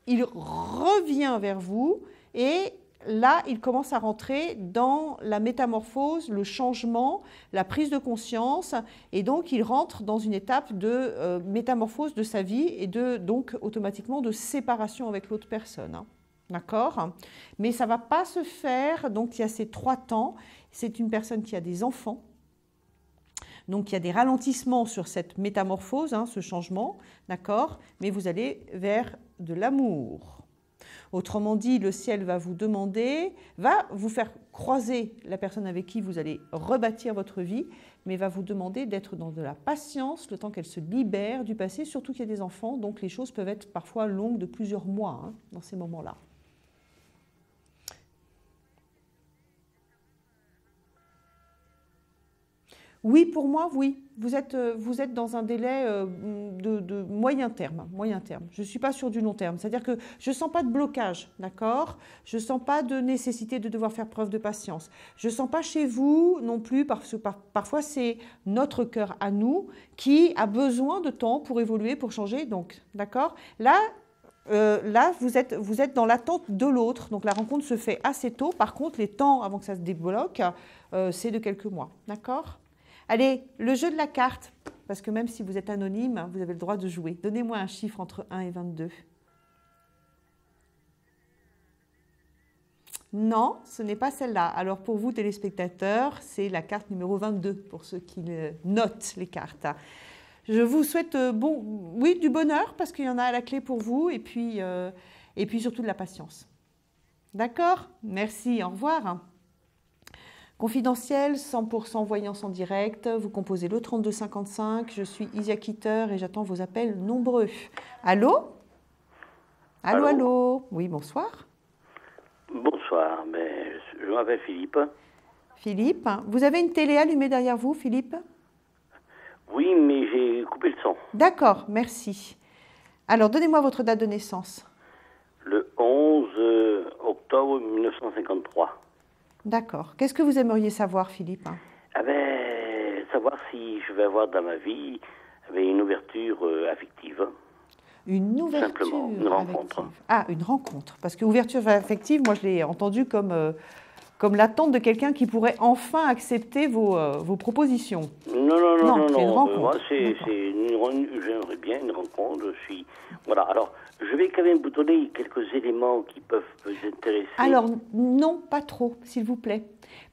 il revient vers vous, et là, il commence à rentrer dans la métamorphose, le changement, la prise de conscience, et donc il rentre dans une étape de métamorphose de sa vie et donc automatiquement de séparation avec l'autre personne. Hein. D'accord? Mais ça ne va pas se faire, donc il y a ces 3 temps. C'est une personne qui a des enfants, donc il y a des ralentissements sur cette métamorphose, hein, ce changement, d'accord? Mais vous allez vers de l'amour. Autrement dit, le ciel va vous demander, va vous faire croiser la personne avec qui vous allez rebâtir votre vie, mais va vous demander d'être dans de la patience le temps qu'elle se libère du passé, surtout qu'il y a des enfants, donc les choses peuvent être parfois longues de plusieurs mois hein, dans ces moments-là. Oui, pour moi, oui. Vous êtes dans un délai de moyen terme. Je ne suis pas sur du long terme. C'est-à-dire que je ne sens pas de blocage, d'accord? Je ne sens pas de nécessité de devoir faire preuve de patience. Je ne sens pas chez vous non plus, parce que parfois c'est notre cœur à nous qui a besoin de temps pour évoluer, pour changer. Donc, d'accord? Là, là, vous êtes dans l'attente de l'autre. Donc, la rencontre se fait assez tôt. Par contre, les temps avant que ça se débloque, c'est de quelques mois. D'accord? Allez, le jeu de la carte, parce que même si vous êtes anonyme, vous avez le droit de jouer. Donnez-moi un chiffre entre 1 et 22. Non, ce n'est pas celle-là. Alors, pour vous, téléspectateurs, c'est la carte numéro 22, pour ceux qui notent les cartes. Je vous souhaite du bonheur, parce qu'il y en a à la clé pour vous, et puis surtout de la patience. D'accord? Merci, au revoir. Confidentiel, 100% voyance en direct, vous composez le 3255, je suis Isia Kitter et j'attends vos appels nombreux. Allô? Allô, allô? Oui, bonsoir. Bonsoir, je m'appelle Philippe. Philippe, vous avez une télé allumée derrière vous, Philippe? Oui, mais j'ai coupé le son. D'accord, merci. Alors, donnez-moi votre date de naissance. Le 11 octobre 1953. D'accord. Qu'est-ce que vous aimeriez savoir, Philippe? Savoir si je vais avoir dans ma vie une ouverture affective. Une ouverture simplement, une rencontre. Affective. Ah, une rencontre. Parce que ouverture affective, moi, je l'ai entendu comme l'attente de quelqu'un qui pourrait enfin accepter vos propositions. Non. C'est une rencontre. Moi, j'aimerais bien une rencontre. Voilà. Alors, je vais quand même vous donner quelques éléments qui peuvent vous intéresser. Alors, non, pas trop, s'il vous plaît.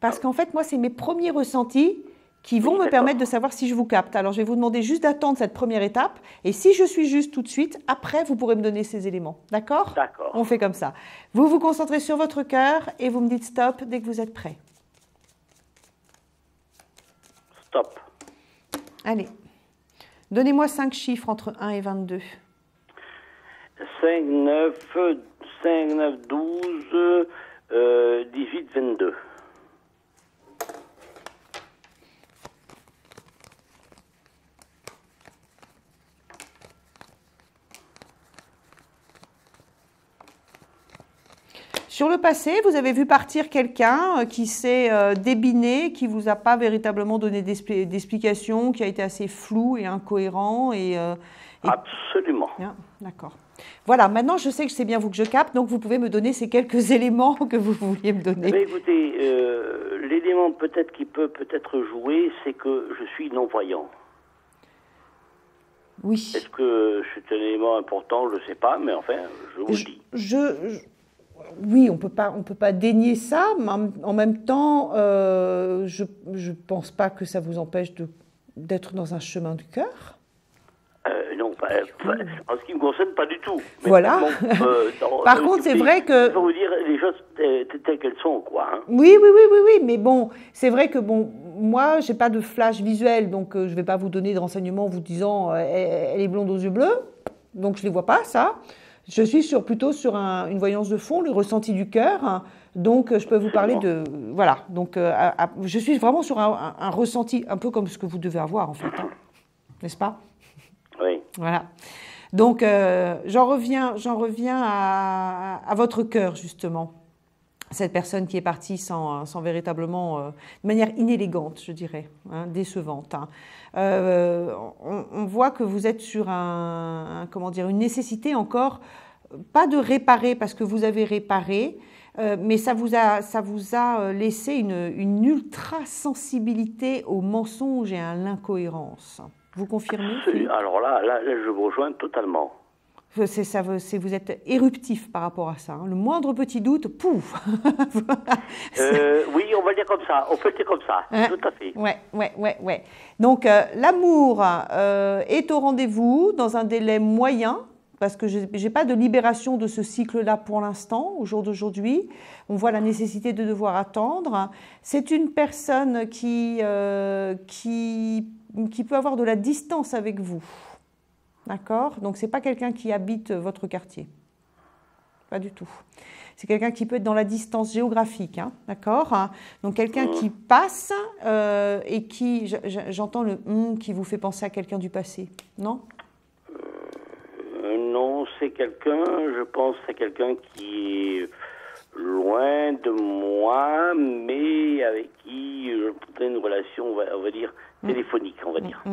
Parce qu'en fait, moi, c'est mes premiers ressentis qui vont me permettre de savoir si je vous capte. Alors, je vais vous demander juste d'attendre cette première étape. Et si je suis juste tout de suite, après, vous pourrez me donner ces éléments. D'accord? D'accord. On fait comme ça. Vous vous concentrez sur votre cœur et vous me dites stop dès que vous êtes prêt. Stop. Allez. Donnez-moi 5 chiffres entre 1 et 22. 5, 9, 12, 18, 22. Sur le passé, vous avez vu partir quelqu'un qui s'est débiné, qui ne vous a pas véritablement donné d'explication, qui a été assez flou et incohérent. Absolument. D'accord. Voilà, maintenant je sais que c'est bien vous que je capte, donc vous pouvez me donner ces quelques éléments que vous vouliez me donner. Mais écoutez, l'élément peut-être qui peut peut-être jouer, c'est que je suis non-voyant. Oui. Est-ce que c'est un élément important? Je ne sais pas, mais enfin, je vous le dis. Oui, on peut pas dénier ça, mais en même temps, je pense pas que ça vous empêche d'être dans un chemin du cœur. Non, en ce qui me concerne, pas du tout. Mais voilà. Par contre, c'est vrai que... Il faut vous dire les choses telles qu'elles sont, quoi. Hein. Oui, mais bon, c'est vrai que moi, j'ai pas de flash visuel, donc je vais pas vous donner de renseignements en vous disant elle est blonde aux yeux bleus, donc je les vois pas, ça. Je suis plutôt sur une voyance de fond, le ressenti du cœur. Donc, je peux vous parler de... Voilà. Donc, je suis vraiment sur un ressenti un peu comme ce que vous devez avoir, en fait. Hein. N'est-ce pas? Oui. Voilà. Donc, j'en reviens à votre cœur, justement. Cette personne qui est partie sans véritablement... de manière inélégante, je dirais, hein, décevante. Hein. On voit que vous êtes sur une nécessité encore, pas de réparer parce que vous avez réparé, mais ça vous a laissé une ultra-sensibilité au mensonge et à l'incohérence. Vous confirmez? Alors là, je vous rejoins totalement. Vous êtes éruptif par rapport à ça. Hein. Le moindre petit doute, pouf. Oui, on va dire comme ça. On peut le dire comme ça. Hein? Tout à fait. Ouais. Donc, l'amour est au rendez-vous dans un délai moyen, parce que je n'ai pas de libération de ce cycle-là pour l'instant, au jour d'aujourd'hui. On voit la nécessité de devoir attendre. C'est une personne qui peut avoir de la distance avec vous. D'accord? Donc, ce n'est pas quelqu'un qui habite votre quartier. Pas du tout. C'est quelqu'un qui peut être dans la distance géographique. Hein, d'accord? Donc, quelqu'un qui passe et qui... J'entends le « qui vous fait penser à quelqu'un du passé. Non? Non, c'est quelqu'un... Je pense que c'est quelqu'un qui est... loin de moi, mais avec qui je peux une relation, on va dire, téléphonique, on va dire.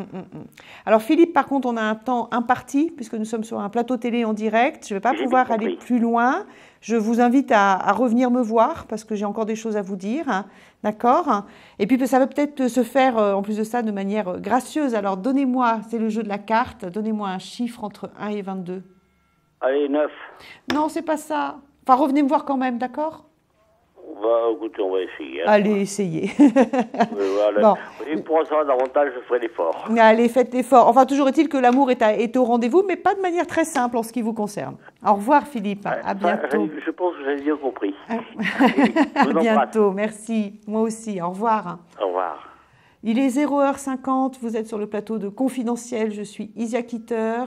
Alors Philippe, par contre, on a un temps imparti, puisque nous sommes sur un plateau télé en direct. Je ne vais pas pouvoir aller plus loin. Je vous invite à revenir me voir, parce que j'ai encore des choses à vous dire. Hein. D'accord? Et puis ça va peut-être se faire, en plus de ça, de manière gracieuse. Alors donnez-moi, c'est le jeu de la carte, donnez-moi un chiffre entre 1 et 22. Allez, 9. Non, c'est pas ça. Enfin, revenez me voir quand même, d'accord? Écoutez, on va essayer. Allez, essayez. Voilà. Bon. Et pour en savoir davantage, je ferai l'effort. Allez, faites l'effort. Enfin, toujours est-il que l'amour est au rendez-vous, mais pas de manière très simple en ce qui vous concerne. Au revoir, Philippe. À bientôt. Je pense que j'ai bien compris. À bientôt, merci. Moi aussi, au revoir. Au revoir. Il est 0h50, vous êtes sur le plateau de Confidentiel. Je suis Isia Kitter,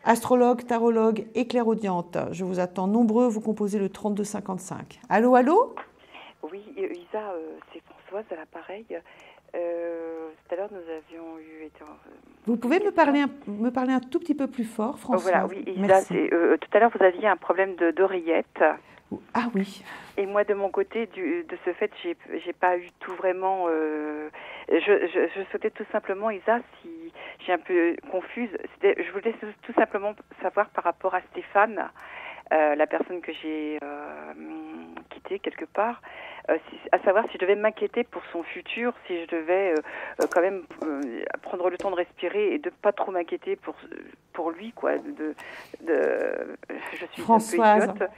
astrologue, tarologue et clairaudiente. Je vous attends nombreux, vous composez le 3255. Allô, allô? Oui, Isa, c'est Françoise à l'appareil. Tout à l'heure, nous avions eu... Vous pouvez me parler un tout petit peu plus fort, Françoise? Voilà, oui, Isa, tout à l'heure, vous aviez un problème d'oreillette. Ah oui. Et moi, de mon côté, de ce fait, j'ai pas eu tout vraiment... je souhaitais tout simplement, Isa, si j'ai un peu confuse, je voulais tout simplement savoir par rapport à Stéphane, la personne que j'ai quittée quelque part, à savoir si je devais m'inquiéter pour son futur, si je devais quand même prendre le temps de respirer et de pas trop m'inquiéter pour lui, quoi. Je suis Françoise. un peu idiote.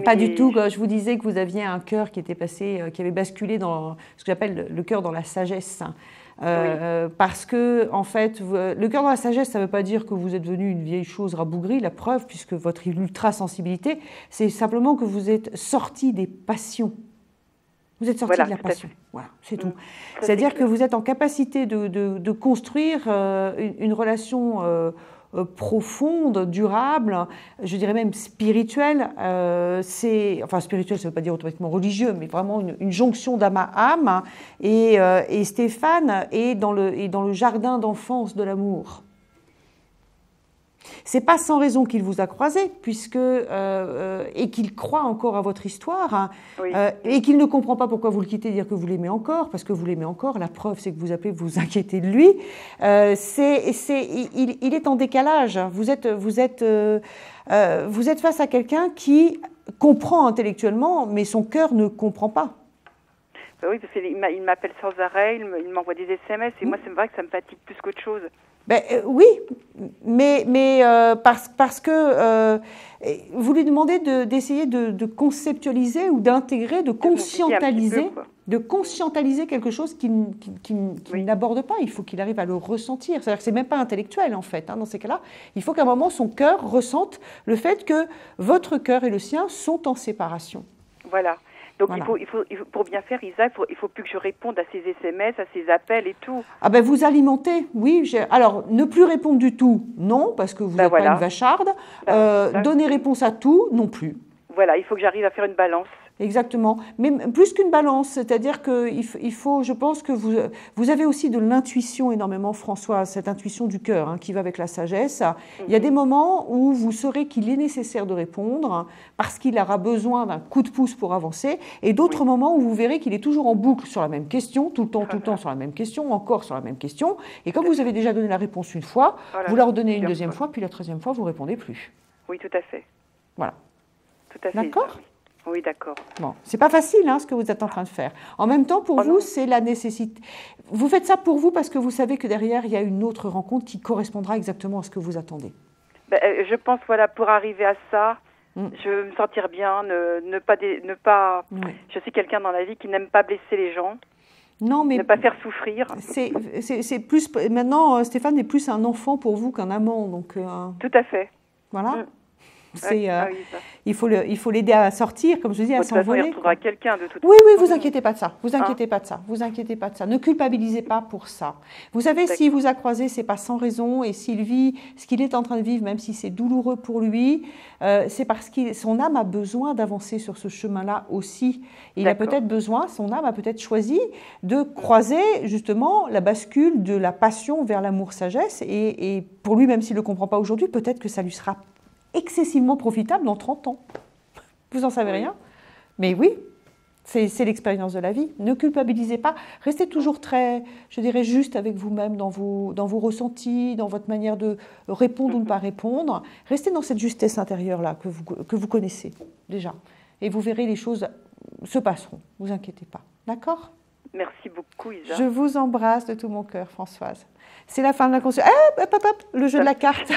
Pas du tout. Je vous disais que vous aviez un cœur qui était passé, qui avait basculé dans ce que j'appelle le cœur dans la sagesse. Oui. Parce que, en fait, le cœur dans la sagesse, ça ne veut pas dire que vous êtes devenu une vieille chose rabougrie. La preuve, puisque votre ultra-sensibilité, c'est simplement que vous êtes sorti des passions. Vous êtes sorti de la passion. Voilà, c'est tout. C'est-à-dire que vous êtes en capacité de construire une relation profonde, durable, je dirais même spirituelle. Enfin, spirituel, ça ne veut pas dire automatiquement religieux, mais vraiment une jonction d'âme à âme. Et Stéphane est dans le jardin d'enfance de l'amour. C'est pas sans raison qu'il vous a croisé, et qu'il croit encore à votre histoire, hein, oui. Et qu'il ne comprend pas pourquoi vous le quittez, dire que vous l'aimez encore, parce que vous l'aimez encore. La preuve, c'est que vous appelez, vous inquiétez de lui. Il est en décalage. Vous êtes face à quelqu'un qui comprend intellectuellement, mais son cœur ne comprend pas. Oui, parce qu'il m'appelle sans arrêt, il m'envoie des SMS, et moi, c'est vrai que ça me fatigue plus qu'autre chose. Oui, mais parce que vous lui demandez d'essayer de conceptualiser ou d'intégrer, de conscientaliser quelque chose qu'il n'aborde pas. Il faut qu'il arrive à le ressentir. C'est-à-dire que c'est même pas intellectuel en fait. Hein, dans ces cas-là, il faut qu'à un moment son cœur ressente le fait que votre cœur et le sien sont en séparation. Voilà. Donc voilà. il faut, pour bien faire, Isa, il faut plus que je réponde à ses SMS, à ses appels et tout. Ah ben vous alimentez, oui. Alors ne plus répondre du tout, non, parce que vous n'êtes pas une vacharde. Donner réponse à tout, non plus. Voilà, il faut que j'arrive à faire une balance. Exactement, mais plus qu'une balance, c'est-à-dire qu'il faut, je pense que vous avez aussi de l'intuition énormément, François, cette intuition du cœur hein, qui va avec la sagesse. Il y a des moments où vous saurez qu'il est nécessaire de répondre parce qu'il aura besoin d'un coup de pouce pour avancer, et d'autres moments où vous verrez qu'il est toujours en boucle sur la même question, tout le temps sur la même question, encore sur la même question, et comme vous avez déjà donné la réponse une fois, vous la redonnez une deuxième fois, puis la troisième fois, vous ne répondez plus. Oui, tout à fait. Voilà. Tout à fait. D'accord ? Oui, d'accord. Bon, c'est pas facile hein, ce que vous êtes en train de faire. En même temps, pour vous, c'est la nécessité. Vous faites ça pour vous parce que vous savez que derrière, il y a une autre rencontre qui correspondra exactement à ce que vous attendez. Je pense, voilà, pour arriver à ça, je veux me sentir bien, ne pas. Oui. Je suis quelqu'un dans la vie qui n'aime pas blesser les gens. Non, mais ne pas faire souffrir. C'est plus maintenant. Stéphane est plus un enfant pour vous qu'un amant, donc. Tout à fait. Voilà. Il faut l'aider à sortir, comme je dis, à s'envoler. Il retrouvera quelqu'un de toute façon. Oui, vous inquiétez pas de ça. Vous inquiétez pas de ça. Vous inquiétez pas de ça. Ne culpabilisez pas pour ça. Vous savez, s'il vous a croisé, c'est pas sans raison, et s'il vit ce qu'il est en train de vivre, même si c'est douloureux pour lui, c'est parce que son âme a besoin d'avancer sur ce chemin-là aussi. Il a peut-être besoin, son âme a peut-être choisi de croiser justement la bascule de la passion vers l'amour-sagesse, et pour lui, même s'il le comprend pas aujourd'hui, peut-être que ça lui sera excessivement profitable dans 30 ans. Vous en savez rien ? Mais oui, c'est l'expérience de la vie. Ne culpabilisez pas. Restez toujours très, je dirais, juste avec vous-même dans vos ressentis, dans votre manière de répondre ou ne pas répondre. Restez dans cette justesse intérieure-là que vous connaissez déjà. Et vous verrez, les choses se passeront. Ne vous inquiétez pas. D'accord ? Merci beaucoup, Isa. Je vous embrasse de tout mon cœur, Françoise. C'est la fin de la consultation. Le jeu de la carte.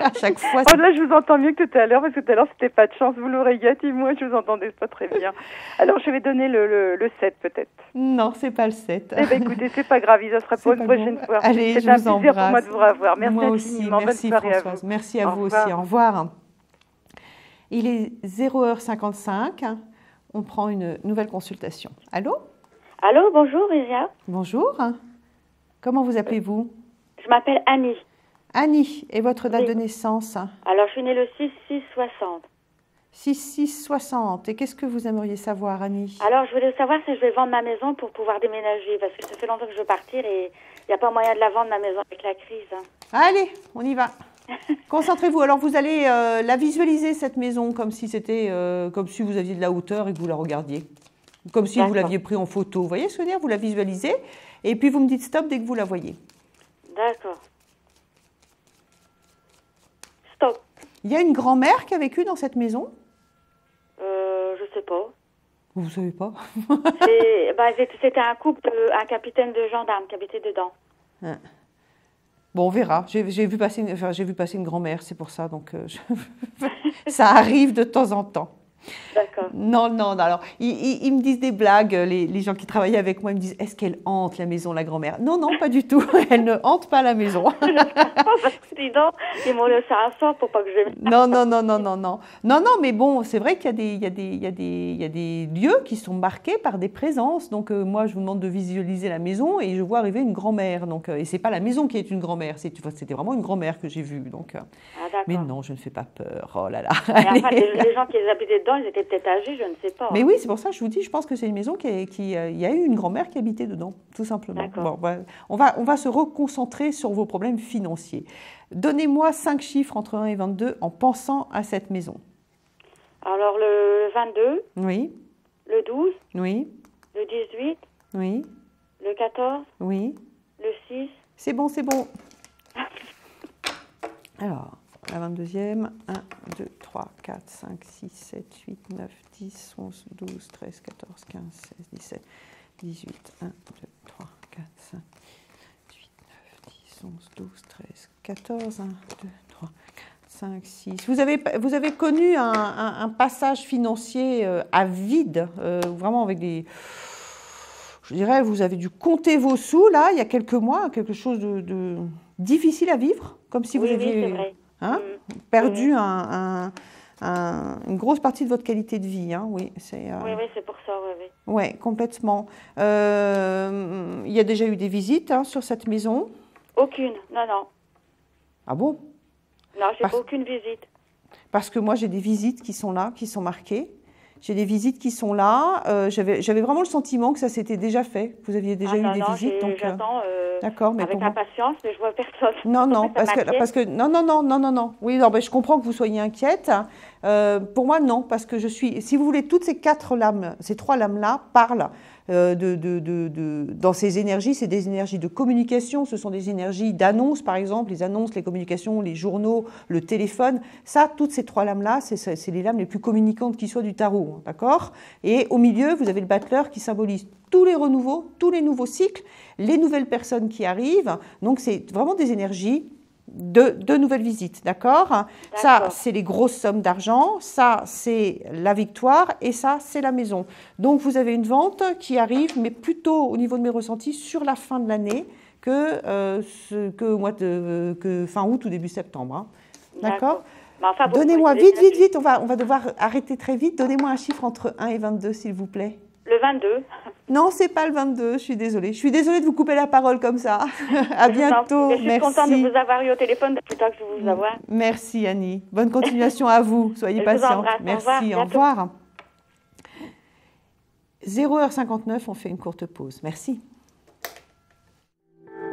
À chaque fois. Là, je vous entends mieux que tout à l'heure, parce que tout à l'heure, c'était pas de chance. Vous l'aurez gâté, moi, je vous entendais pas très bien. Alors, je vais donner le 7, peut-être. Non, c'est pas le 7. Eh bien, écoutez, c'est pas grave, ça sera pour une prochaine fois. Allez, c'est un plaisir pour moi de vous revoir. Merci moi aussi, infiniment. merci Bonne soirée Françoise. à vous. Merci à vous aussi. Au revoir. Il est 0h55. On prend une nouvelle consultation. Allô ? Allô, bonjour Isa. Bonjour. Comment vous appelez-vous ? Je m'appelle Annie. Annie, et votre date de naissance ? Alors, je suis née le 6-6-60. 6-6-60. Et qu'est-ce que vous aimeriez savoir, Annie ? Alors, je voulais savoir si je vais vendre ma maison pour pouvoir déménager, parce que ça fait longtemps que je veux partir et il n'y a pas moyen de la vendre, ma maison, avec la crise. Allez, on y va. Concentrez-vous. Alors, vous allez la visualiser, cette maison, comme si c'était, comme si vous aviez de la hauteur et que vous la regardiez. Comme si vous l'aviez pris en photo. Vous voyez ce que je veux dire ? Vous la visualisez et puis vous me dites stop dès que vous la voyez. D'accord. Stop. Il y a une grand-mère qui a vécu dans cette maison ? Je sais pas. Vous savez pas ? C'était un couple, un capitaine de gendarmes qui habitait dedans. Ah. Bon, on verra. J'ai vu passer une grand-mère, c'est pour ça. Donc, ça arrive de temps en temps. D'accord. Non. Alors, ils me disent des blagues, les gens qui travaillaient avec moi, ils me disent, est-ce qu'elle hante la maison, la grand-mère ? Non, pas du tout. Elle ne hante pas la maison. Sinon, ils m'ont laissé un sort pour pas que je... Non, mais bon, c'est vrai qu'il y a des lieux qui sont marqués par des présences. Donc, moi, je vous demande de visualiser la maison et je vois arriver une grand-mère. Donc, et c'est pas la maison qui est une grand-mère, c'était vraiment une grand-mère que j'ai vue. Donc, mais non, je ne fais pas peur. Oh là là. Mais enfin, les gens qui habitaient dedans, ils étaient peut-être âgés, je ne sais pas. Mais oui, c'est pour ça que je vous dis, je pense que c'est une maison il y a eu une grand-mère qui habitait dedans, tout simplement. Bon, on va se reconcentrer sur vos problèmes financiers. Donnez-moi 5 chiffres entre 1 et 22 en pensant à cette maison. Alors, le 22. Oui. Le 12. Oui. Le 18. Oui. Le 14. Oui. Le 6. C'est bon. Alors, la 22e, 1, 2, 3, 4, 5, 6, 7, 8, 9, 10, 11, 12, 13, 14, 15, 16, 17, 18, 1, 2, 3, 4, 5, 8, 9, 10, 11, 12, 13, 14, 1, 2, 3, 4, 5, 6. Vous avez connu un passage financier à vide, vraiment avec des... Je dirais, vous avez dû compter vos sous, là, il y a quelques mois, quelque chose de difficile à vivre, comme si vous aviez... Oui, c'est vrai. Perdu une grosse partie de votre qualité de vie. Oui, c'est pour ça. Oui, complètement. Il y a déjà eu des visites sur cette maison ? Aucune, non. Ah bon ? Non, j'ai pas aucune visite. Parce que moi, j'ai des visites qui sont là, qui sont marquées. J'ai des visites qui sont là. J'avais vraiment le sentiment que ça s'était déjà fait. Vous aviez déjà eu des visites. Donc, j'attends d'accord, mais avec impatience, mais je vois personne. Non, parce que non. Oui, non, je comprends que vous soyez inquiète. Pour moi, non, parce que si vous voulez, toutes ces 4 lames, ces 3 lames-là parlent dans ces énergies. C'est des énergies de communication, ce sont des énergies d'annonces, par exemple, les annonces, les communications, les journaux, le téléphone. Ça, toutes ces 3 lames-là, c'est les lames les plus communicantes qui soient du tarot, d'accord ? Et au milieu, vous avez le battleur qui symbolise tous les renouveaux, tous les nouveaux cycles, les nouvelles personnes qui arrivent. Donc, c'est vraiment des énergies de nouvelles visites, d'accord ? Ça, c'est les grosses sommes d'argent, ça, c'est la victoire, et ça, c'est la maison. Donc, vous avez une vente qui arrive, mais plutôt, au niveau de mes ressentis, sur la fin de l'année que fin août ou début septembre. D'accord ? Enfin, donnez-moi vite, on va devoir arrêter très vite. Donnez-moi un chiffre entre 1 et 22, s'il vous plaît. Le 22. Non, c'est pas le 22, je suis désolée. Je suis désolée de vous couper la parole comme ça. À bientôt, merci. Je suis contente de vous avoir eu au téléphone depuis que je vous avoir. Merci Annie. Bonne continuation à vous. Soyez patiente. Merci, au revoir. 0h59, on fait une courte pause. Merci.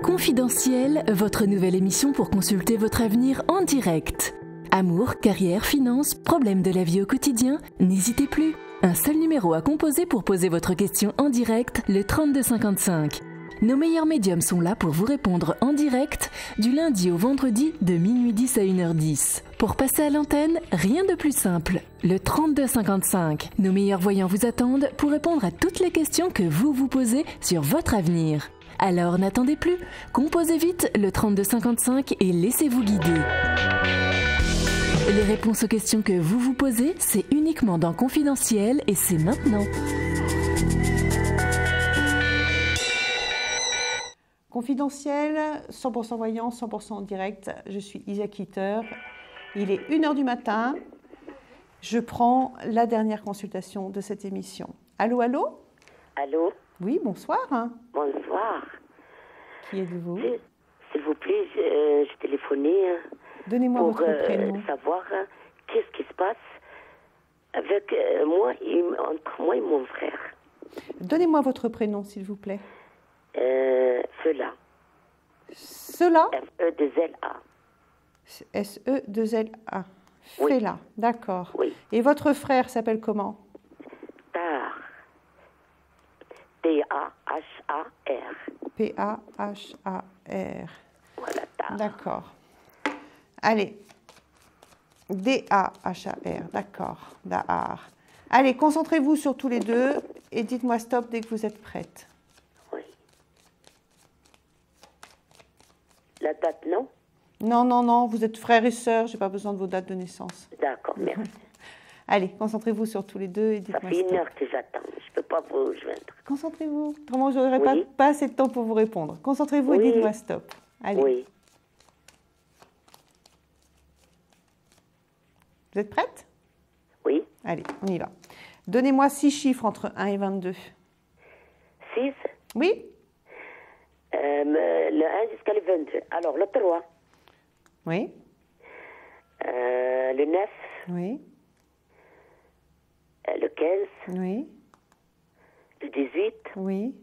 Confidentiel, votre nouvelle émission pour consulter votre avenir en direct. Amour, carrière, finances, problèmes de la vie au quotidien, n'hésitez plus. Un seul numéro à composer pour poser votre question en direct, le 3255. Nos meilleurs médiums sont là pour vous répondre en direct du lundi au vendredi de minuit 10 à 1h10. Pour passer à l'antenne, rien de plus simple. Le 3255. Nos meilleurs voyants vous attendent pour répondre à toutes les questions que vous vous posez sur votre avenir. Alors n'attendez plus, composez vite le 3255 et laissez-vous guider. Les réponses aux questions que vous vous posez, c'est uniquement dans Confidentiel et c'est maintenant. Confidentiel, 100% voyant, 100% en direct. Je suis Isa Kitter. Il est 1h du matin. Je prends la dernière consultation de cette émission. Allô, allô? Allô? Oui, bonsoir. Bonsoir. Qui êtes-vous? S'il vous plaît, je téléphonais Donnez-moi votre prénom. Pour savoir qu'est-ce qui se passe avec moi et, entre moi et mon frère. Donnez-moi votre prénom, s'il vous plaît. Fela. Cela? F-E-2-L-A. S-E-2-L-A. Oui. Fela, d'accord. Oui. Et votre frère s'appelle comment? Tahar. T-A-H-A-R. P-A-H-A-R. Voilà, Tahar. D'accord. Allez. D-A-H-A-R. D'accord. Dahar. Allez, concentrez-vous sur tous les deux et dites-moi stop dès que vous êtes prête. La date, non? Non, non, non, vous êtes frères et sœurs, je n'ai pas besoin de vos dates de naissance. D'accord, merci. Allez, concentrez-vous sur tous les deux et dites-moi. Ça fait 1 heure que j'attends, je ne peux pas vous joindre. Concentrez-vous, autrement je n'aurai pas assez de temps pour vous répondre. Concentrez-vous et dites-moi stop. Allez. Oui. Vous êtes prête? Oui. Allez, on y va. Donnez-moi 6 chiffres entre 1 et 22. 6? Oui. Le 1 jusqu'à le 22. Alors, le 3. Oui. Le 9. Oui. Le 15. Oui. Le 18. Oui.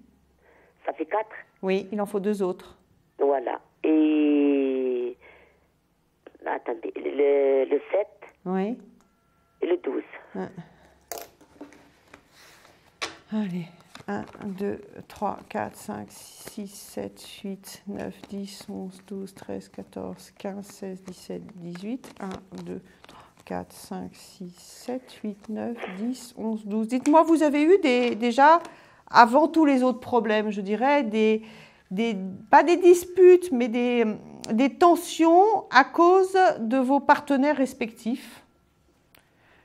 Ça fait 4. Oui, il en faut 2 autres. Voilà. Et... Attendez. Le 7. Oui. Et le 12. Allez. 1, 2, 3, 4, 5, 6, 7, 8, 9, 10, 11, 12, 13, 14, 15, 16, 17, 18. 1, 2, 3, 4, 5, 6, 7, 8, 9, 10, 11, 12. Dites-moi, vous avez eu déjà, avant tous les autres problèmes, je dirais, pas des disputes, mais des tensions à cause de vos partenaires respectifs?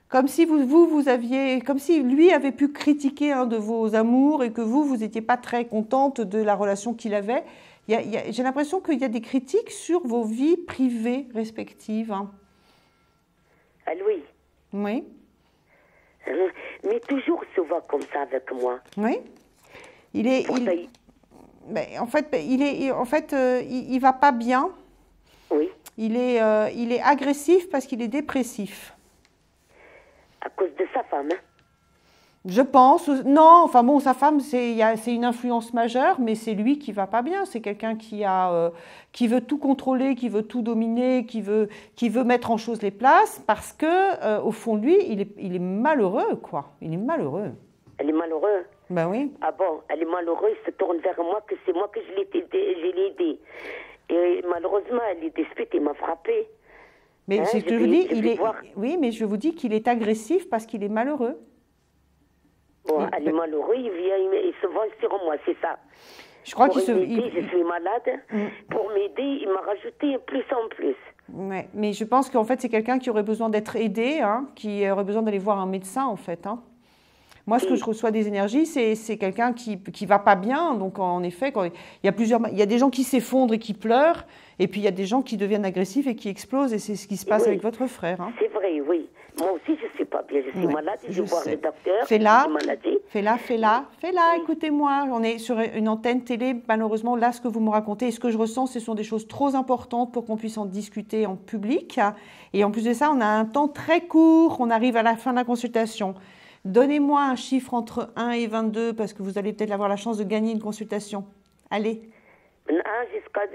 Comme si vous aviez, comme si lui avait pu critiquer un de vos amours et que vous n'étiez pas très contente de la relation qu'il avait. J'ai l'impression qu'il y a des critiques sur vos vies privées respectives. Hein. Ah oui. Oui. Mais toujours souvent comme ça avec moi. Oui. Il va pas bien. Oui. Il est agressif parce qu'il est dépressif. À cause de sa femme, hein? Je pense. Non, enfin bon, sa femme, c'est une influence majeure, mais c'est lui qui va pas bien. C'est quelqu'un qui veut tout contrôler, qui veut tout dominer, qui veut mettre en chose les places, parce que au fond de lui, il est malheureux, quoi. Il est malheureux. Elle est malheureuse. Ben oui. Ah bon, elle est malheureuse, il se tourne vers moi, que c'est moi que je l'ai aidé. Et malheureusement, elle est dispute, il m'a frappé. Mais c'est ce que je vous dis, oui, mais je vous dis qu'il est agressif parce qu'il est malheureux. Bon, elle est malheureux, il se venge sur moi, c'est ça. Je crois je suis malade. Pour m'aider, il m'a rajouté plus en plus. Ouais, mais je pense qu'en fait, c'est quelqu'un qui aurait besoin d'être aidé, hein, qui aurait besoin d'aller voir un médecin, en fait. Hein. Moi, ce que je reçois des énergies, c'est quelqu'un qui va pas bien. Donc, en effet, il y a des gens qui s'effondrent et qui pleurent, et puis il y a des gens qui deviennent agressifs et qui explosent, et c'est ce qui se passe avec votre frère. Hein. C'est vrai, oui. Moi aussi, je suis pas bien. Je suis malade, je vois le docteur. Fais-la, écoutez-moi. On est sur une antenne télé. Malheureusement, là, ce que vous me racontez et ce que je ressens, ce sont des choses trop importantes pour qu'on puisse en discuter en public. Et en plus de ça, on a un temps très court. On arrive à la fin de la consultation. Donnez-moi un chiffre entre 1 et 22 parce que vous allez peut-être avoir la chance de gagner une consultation. Allez. 1 jusqu'à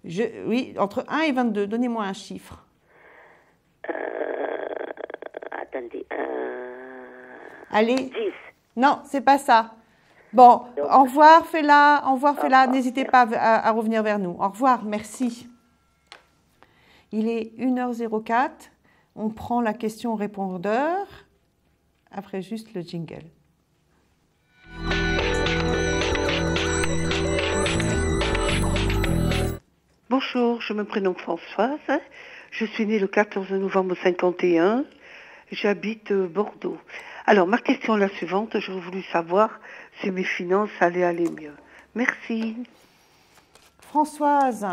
2. Oui, entre 1 et 22. Donnez-moi un chiffre. Attendez. Allez. 10. Non, c'est pas ça. Bon, au revoir, Fela. Au revoir, Fela. N'hésitez pas à revenir vers nous. Au revoir, merci. Il est 1h04. On prend la question répondeur. Après juste le jingle. Bonjour, je me prénomme Françoise. Je suis née le 14 novembre 51. J'habite Bordeaux. Alors, ma question est la suivante. J'aurais voulu savoir si mes finances allaient aller mieux. Merci. Françoise,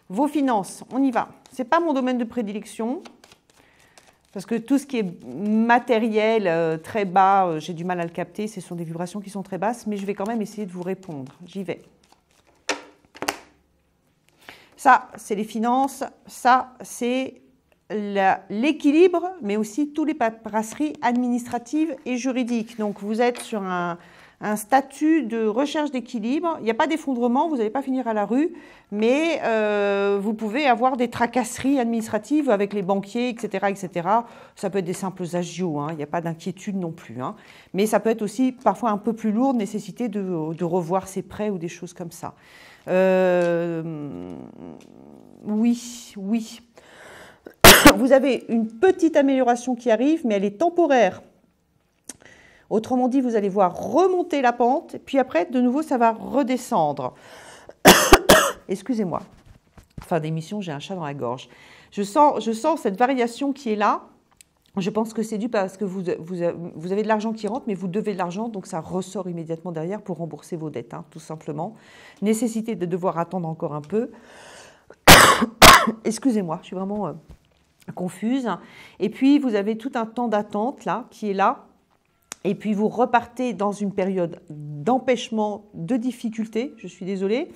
vos finances, on y va. Ce n'est pas mon domaine de prédilection. Parce que tout ce qui est matériel, très bas, j'ai du mal à le capter. Ce sont des vibrations qui sont très basses. Mais je vais quand même essayer de vous répondre. J'y vais. Ça, c'est les finances. Ça, c'est l'équilibre, mais aussi toutes les paperasseries administratives et juridiques. Donc, vous êtes sur un statut de recherche d'équilibre. Il n'y a pas d'effondrement, vous n'allez pas finir à la rue, mais vous pouvez avoir des tracasseries administratives avec les banquiers, etc. etc. Ça peut être des simples agios, hein, il n'y a pas d'inquiétude non plus. Hein. Mais ça peut être aussi parfois un peu plus lourd, nécessité de revoir ses prêts ou des choses comme ça. Oui. Vous avez une petite amélioration qui arrive, mais elle est temporaire. Autrement dit, vous allez voir remonter la pente, puis après, de nouveau, ça va redescendre. Excusez-moi. Fin d'émission, j'ai un chat dans la gorge. Je sens cette variation qui est là. Je pense que c'est dû parce que vous avez de l'argent qui rentre, mais vous devez de l'argent, donc ça ressort immédiatement derrière pour rembourser vos dettes, hein, tout simplement. Nécessité de devoir attendre encore un peu. Excusez-moi, je suis vraiment confuse. Et puis, vous avez tout un temps d'attente là, qui est là. Et puis, vous repartez dans une période d'empêchement, de difficulté. Je suis désolée.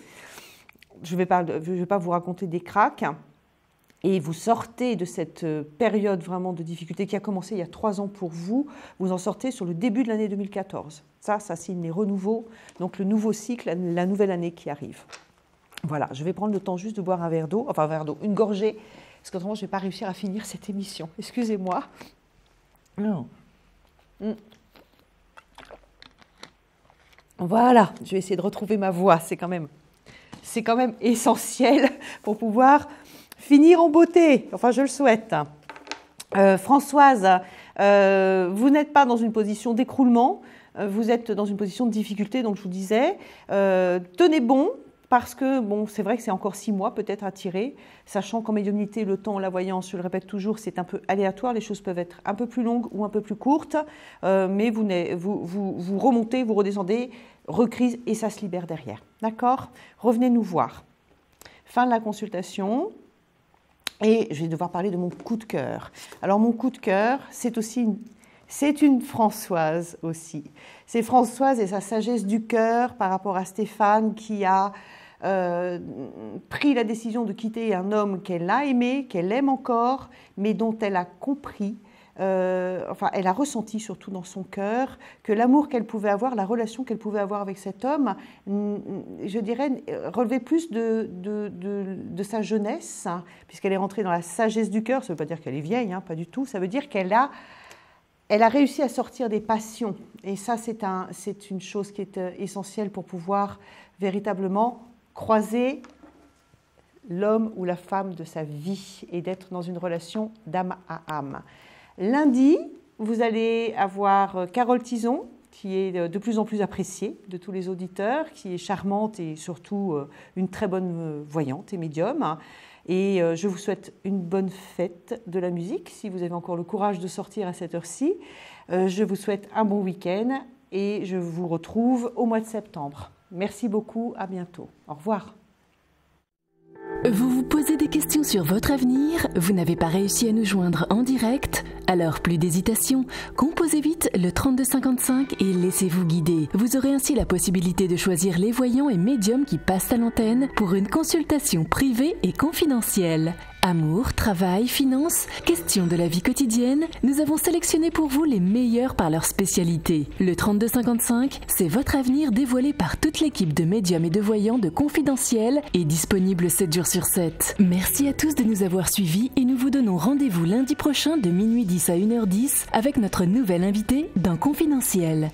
Je ne vais pas vous raconter des cracks. Et vous sortez de cette période vraiment de difficulté qui a commencé il y a 3 ans pour vous. Vous en sortez sur le début de l'année 2014. Ça signe les renouveaux. Donc, le nouveau cycle, la nouvelle année qui arrive. Voilà, je vais prendre le temps juste de boire un verre d'eau. Enfin, un verre d'eau, une gorgée. Parce qu'autrement, je ne vais pas réussir à finir cette émission. Excusez-moi. Non. Voilà, je vais essayer de retrouver ma voix. C'est quand même essentiel pour pouvoir finir en beauté. Enfin, je le souhaite. Françoise, vous n'êtes pas dans une position d'écroulement. Vous êtes dans une position de difficulté, donc je vous disais. Tenez bon. Parce que, bon, c'est vrai que c'est encore 6 mois peut-être à tirer, sachant qu'en médiumnité, le temps, la voyance, je le répète toujours, c'est un peu aléatoire, les choses peuvent être un peu plus longues ou un peu plus courtes, mais vous remontez, vous redescendez, recrise et ça se libère derrière. D'accord ? Revenez nous voir. Fin de la consultation. Et je vais devoir parler de mon coup de cœur. Alors, mon coup de cœur, c'est une Françoise aussi. C'est Françoise et sa sagesse du cœur par rapport à Stéphane qui a pris la décision de quitter un homme qu'elle a aimé, qu'elle aime encore, mais dont elle a compris, elle a ressenti surtout dans son cœur que l'amour qu'elle pouvait avoir, la relation qu'elle pouvait avoir avec cet homme, je dirais, relevait plus de sa jeunesse, hein, puisqu'elle est rentrée dans la sagesse du cœur. Ça ne veut pas dire qu'elle est vieille, hein, pas du tout. Ça veut dire qu'elle a réussi à sortir des passions. Et ça, c'est une chose qui est essentielle pour pouvoir véritablement croiser l'homme ou la femme de sa vie et d'être dans une relation d'âme à âme. Lundi, vous allez avoir Carole Tison, qui est de plus en plus appréciée de tous les auditeurs, qui est charmante et surtout une très bonne voyante et médium. Et je vous souhaite une bonne fête de la musique, si vous avez encore le courage de sortir à cette heure-ci. Je vous souhaite un bon week-end et je vous retrouve au mois de septembre. Merci beaucoup, à bientôt. Au revoir. Vous vous posez des questions sur votre avenir? Vous n'avez pas réussi à nous joindre en direct? Alors plus d'hésitation, composez vite le 3255 et laissez-vous guider. Vous aurez ainsi la possibilité de choisir les voyants et médiums qui passent à l'antenne pour une consultation privée et confidentielle. Amour, travail, finances, questions de la vie quotidienne, nous avons sélectionné pour vous les meilleurs par leur spécialité. Le 3255, c'est votre avenir dévoilé par toute l'équipe de médiums et de voyants de Confidentiel et disponible 7 jours sur 7. Merci à tous de nous avoir suivis et nous vous donnons rendez-vous lundi prochain de minuit 10 à 1h10 avec notre nouvelle invitée dans Confidentiel.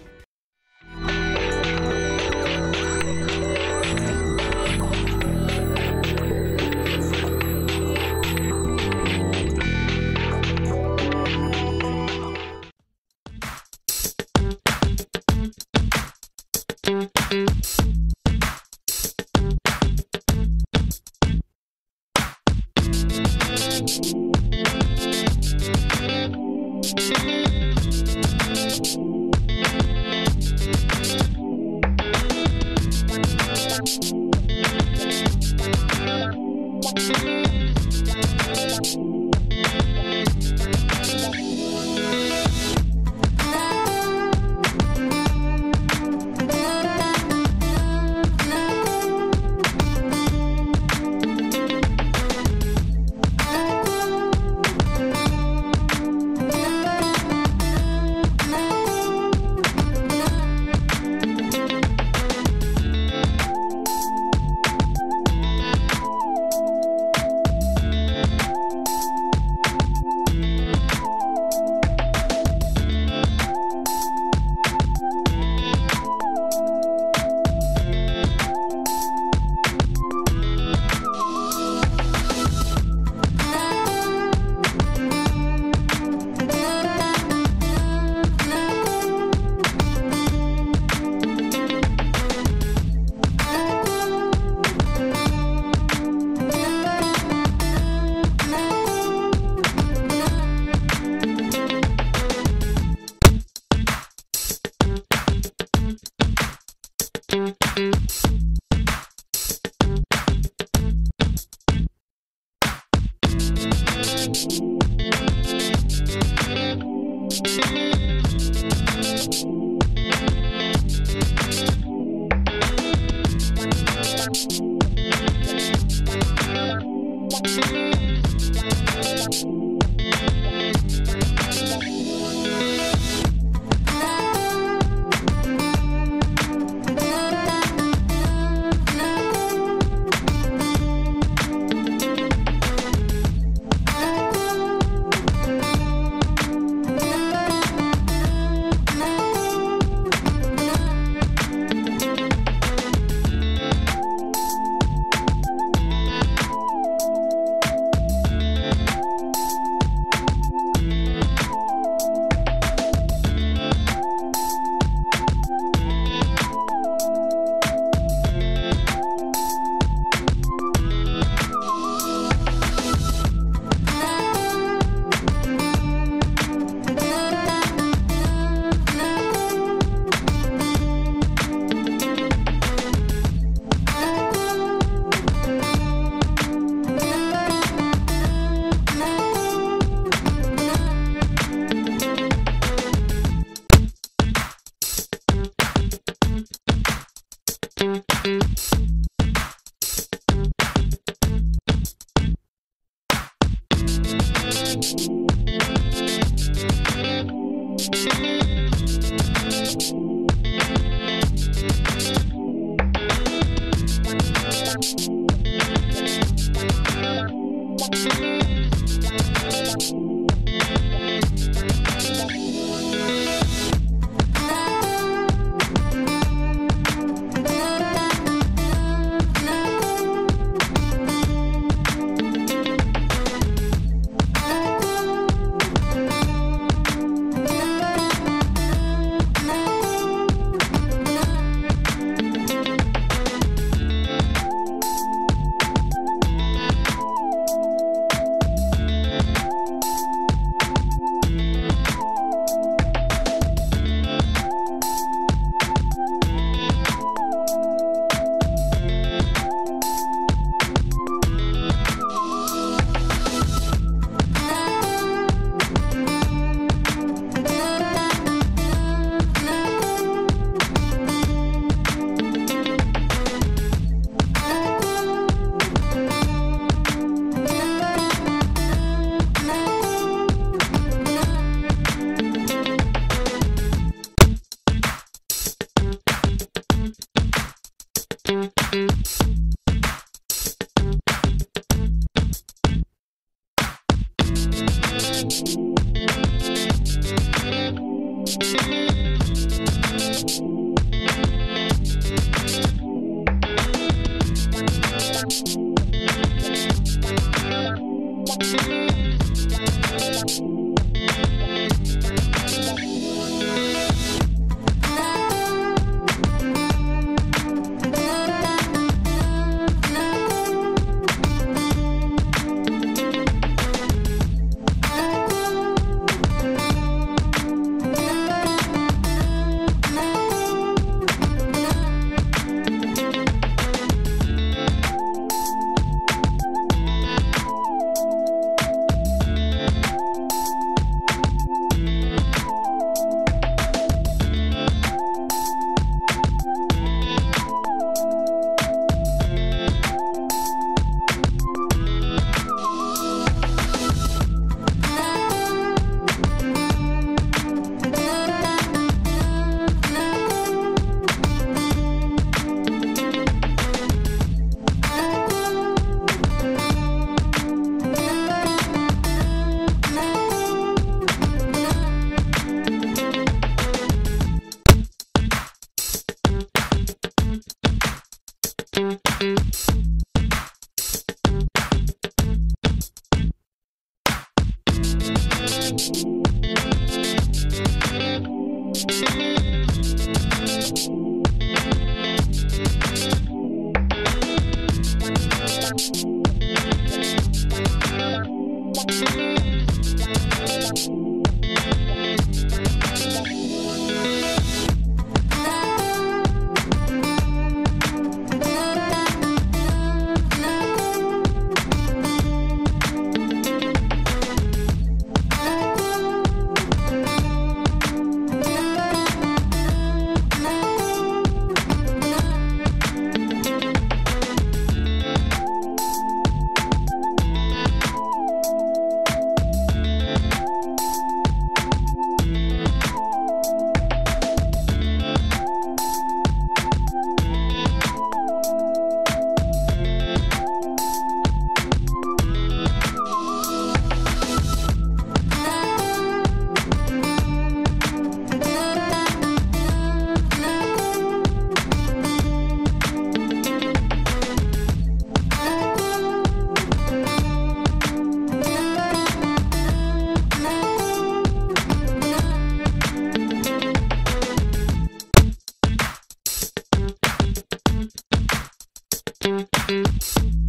Thank you.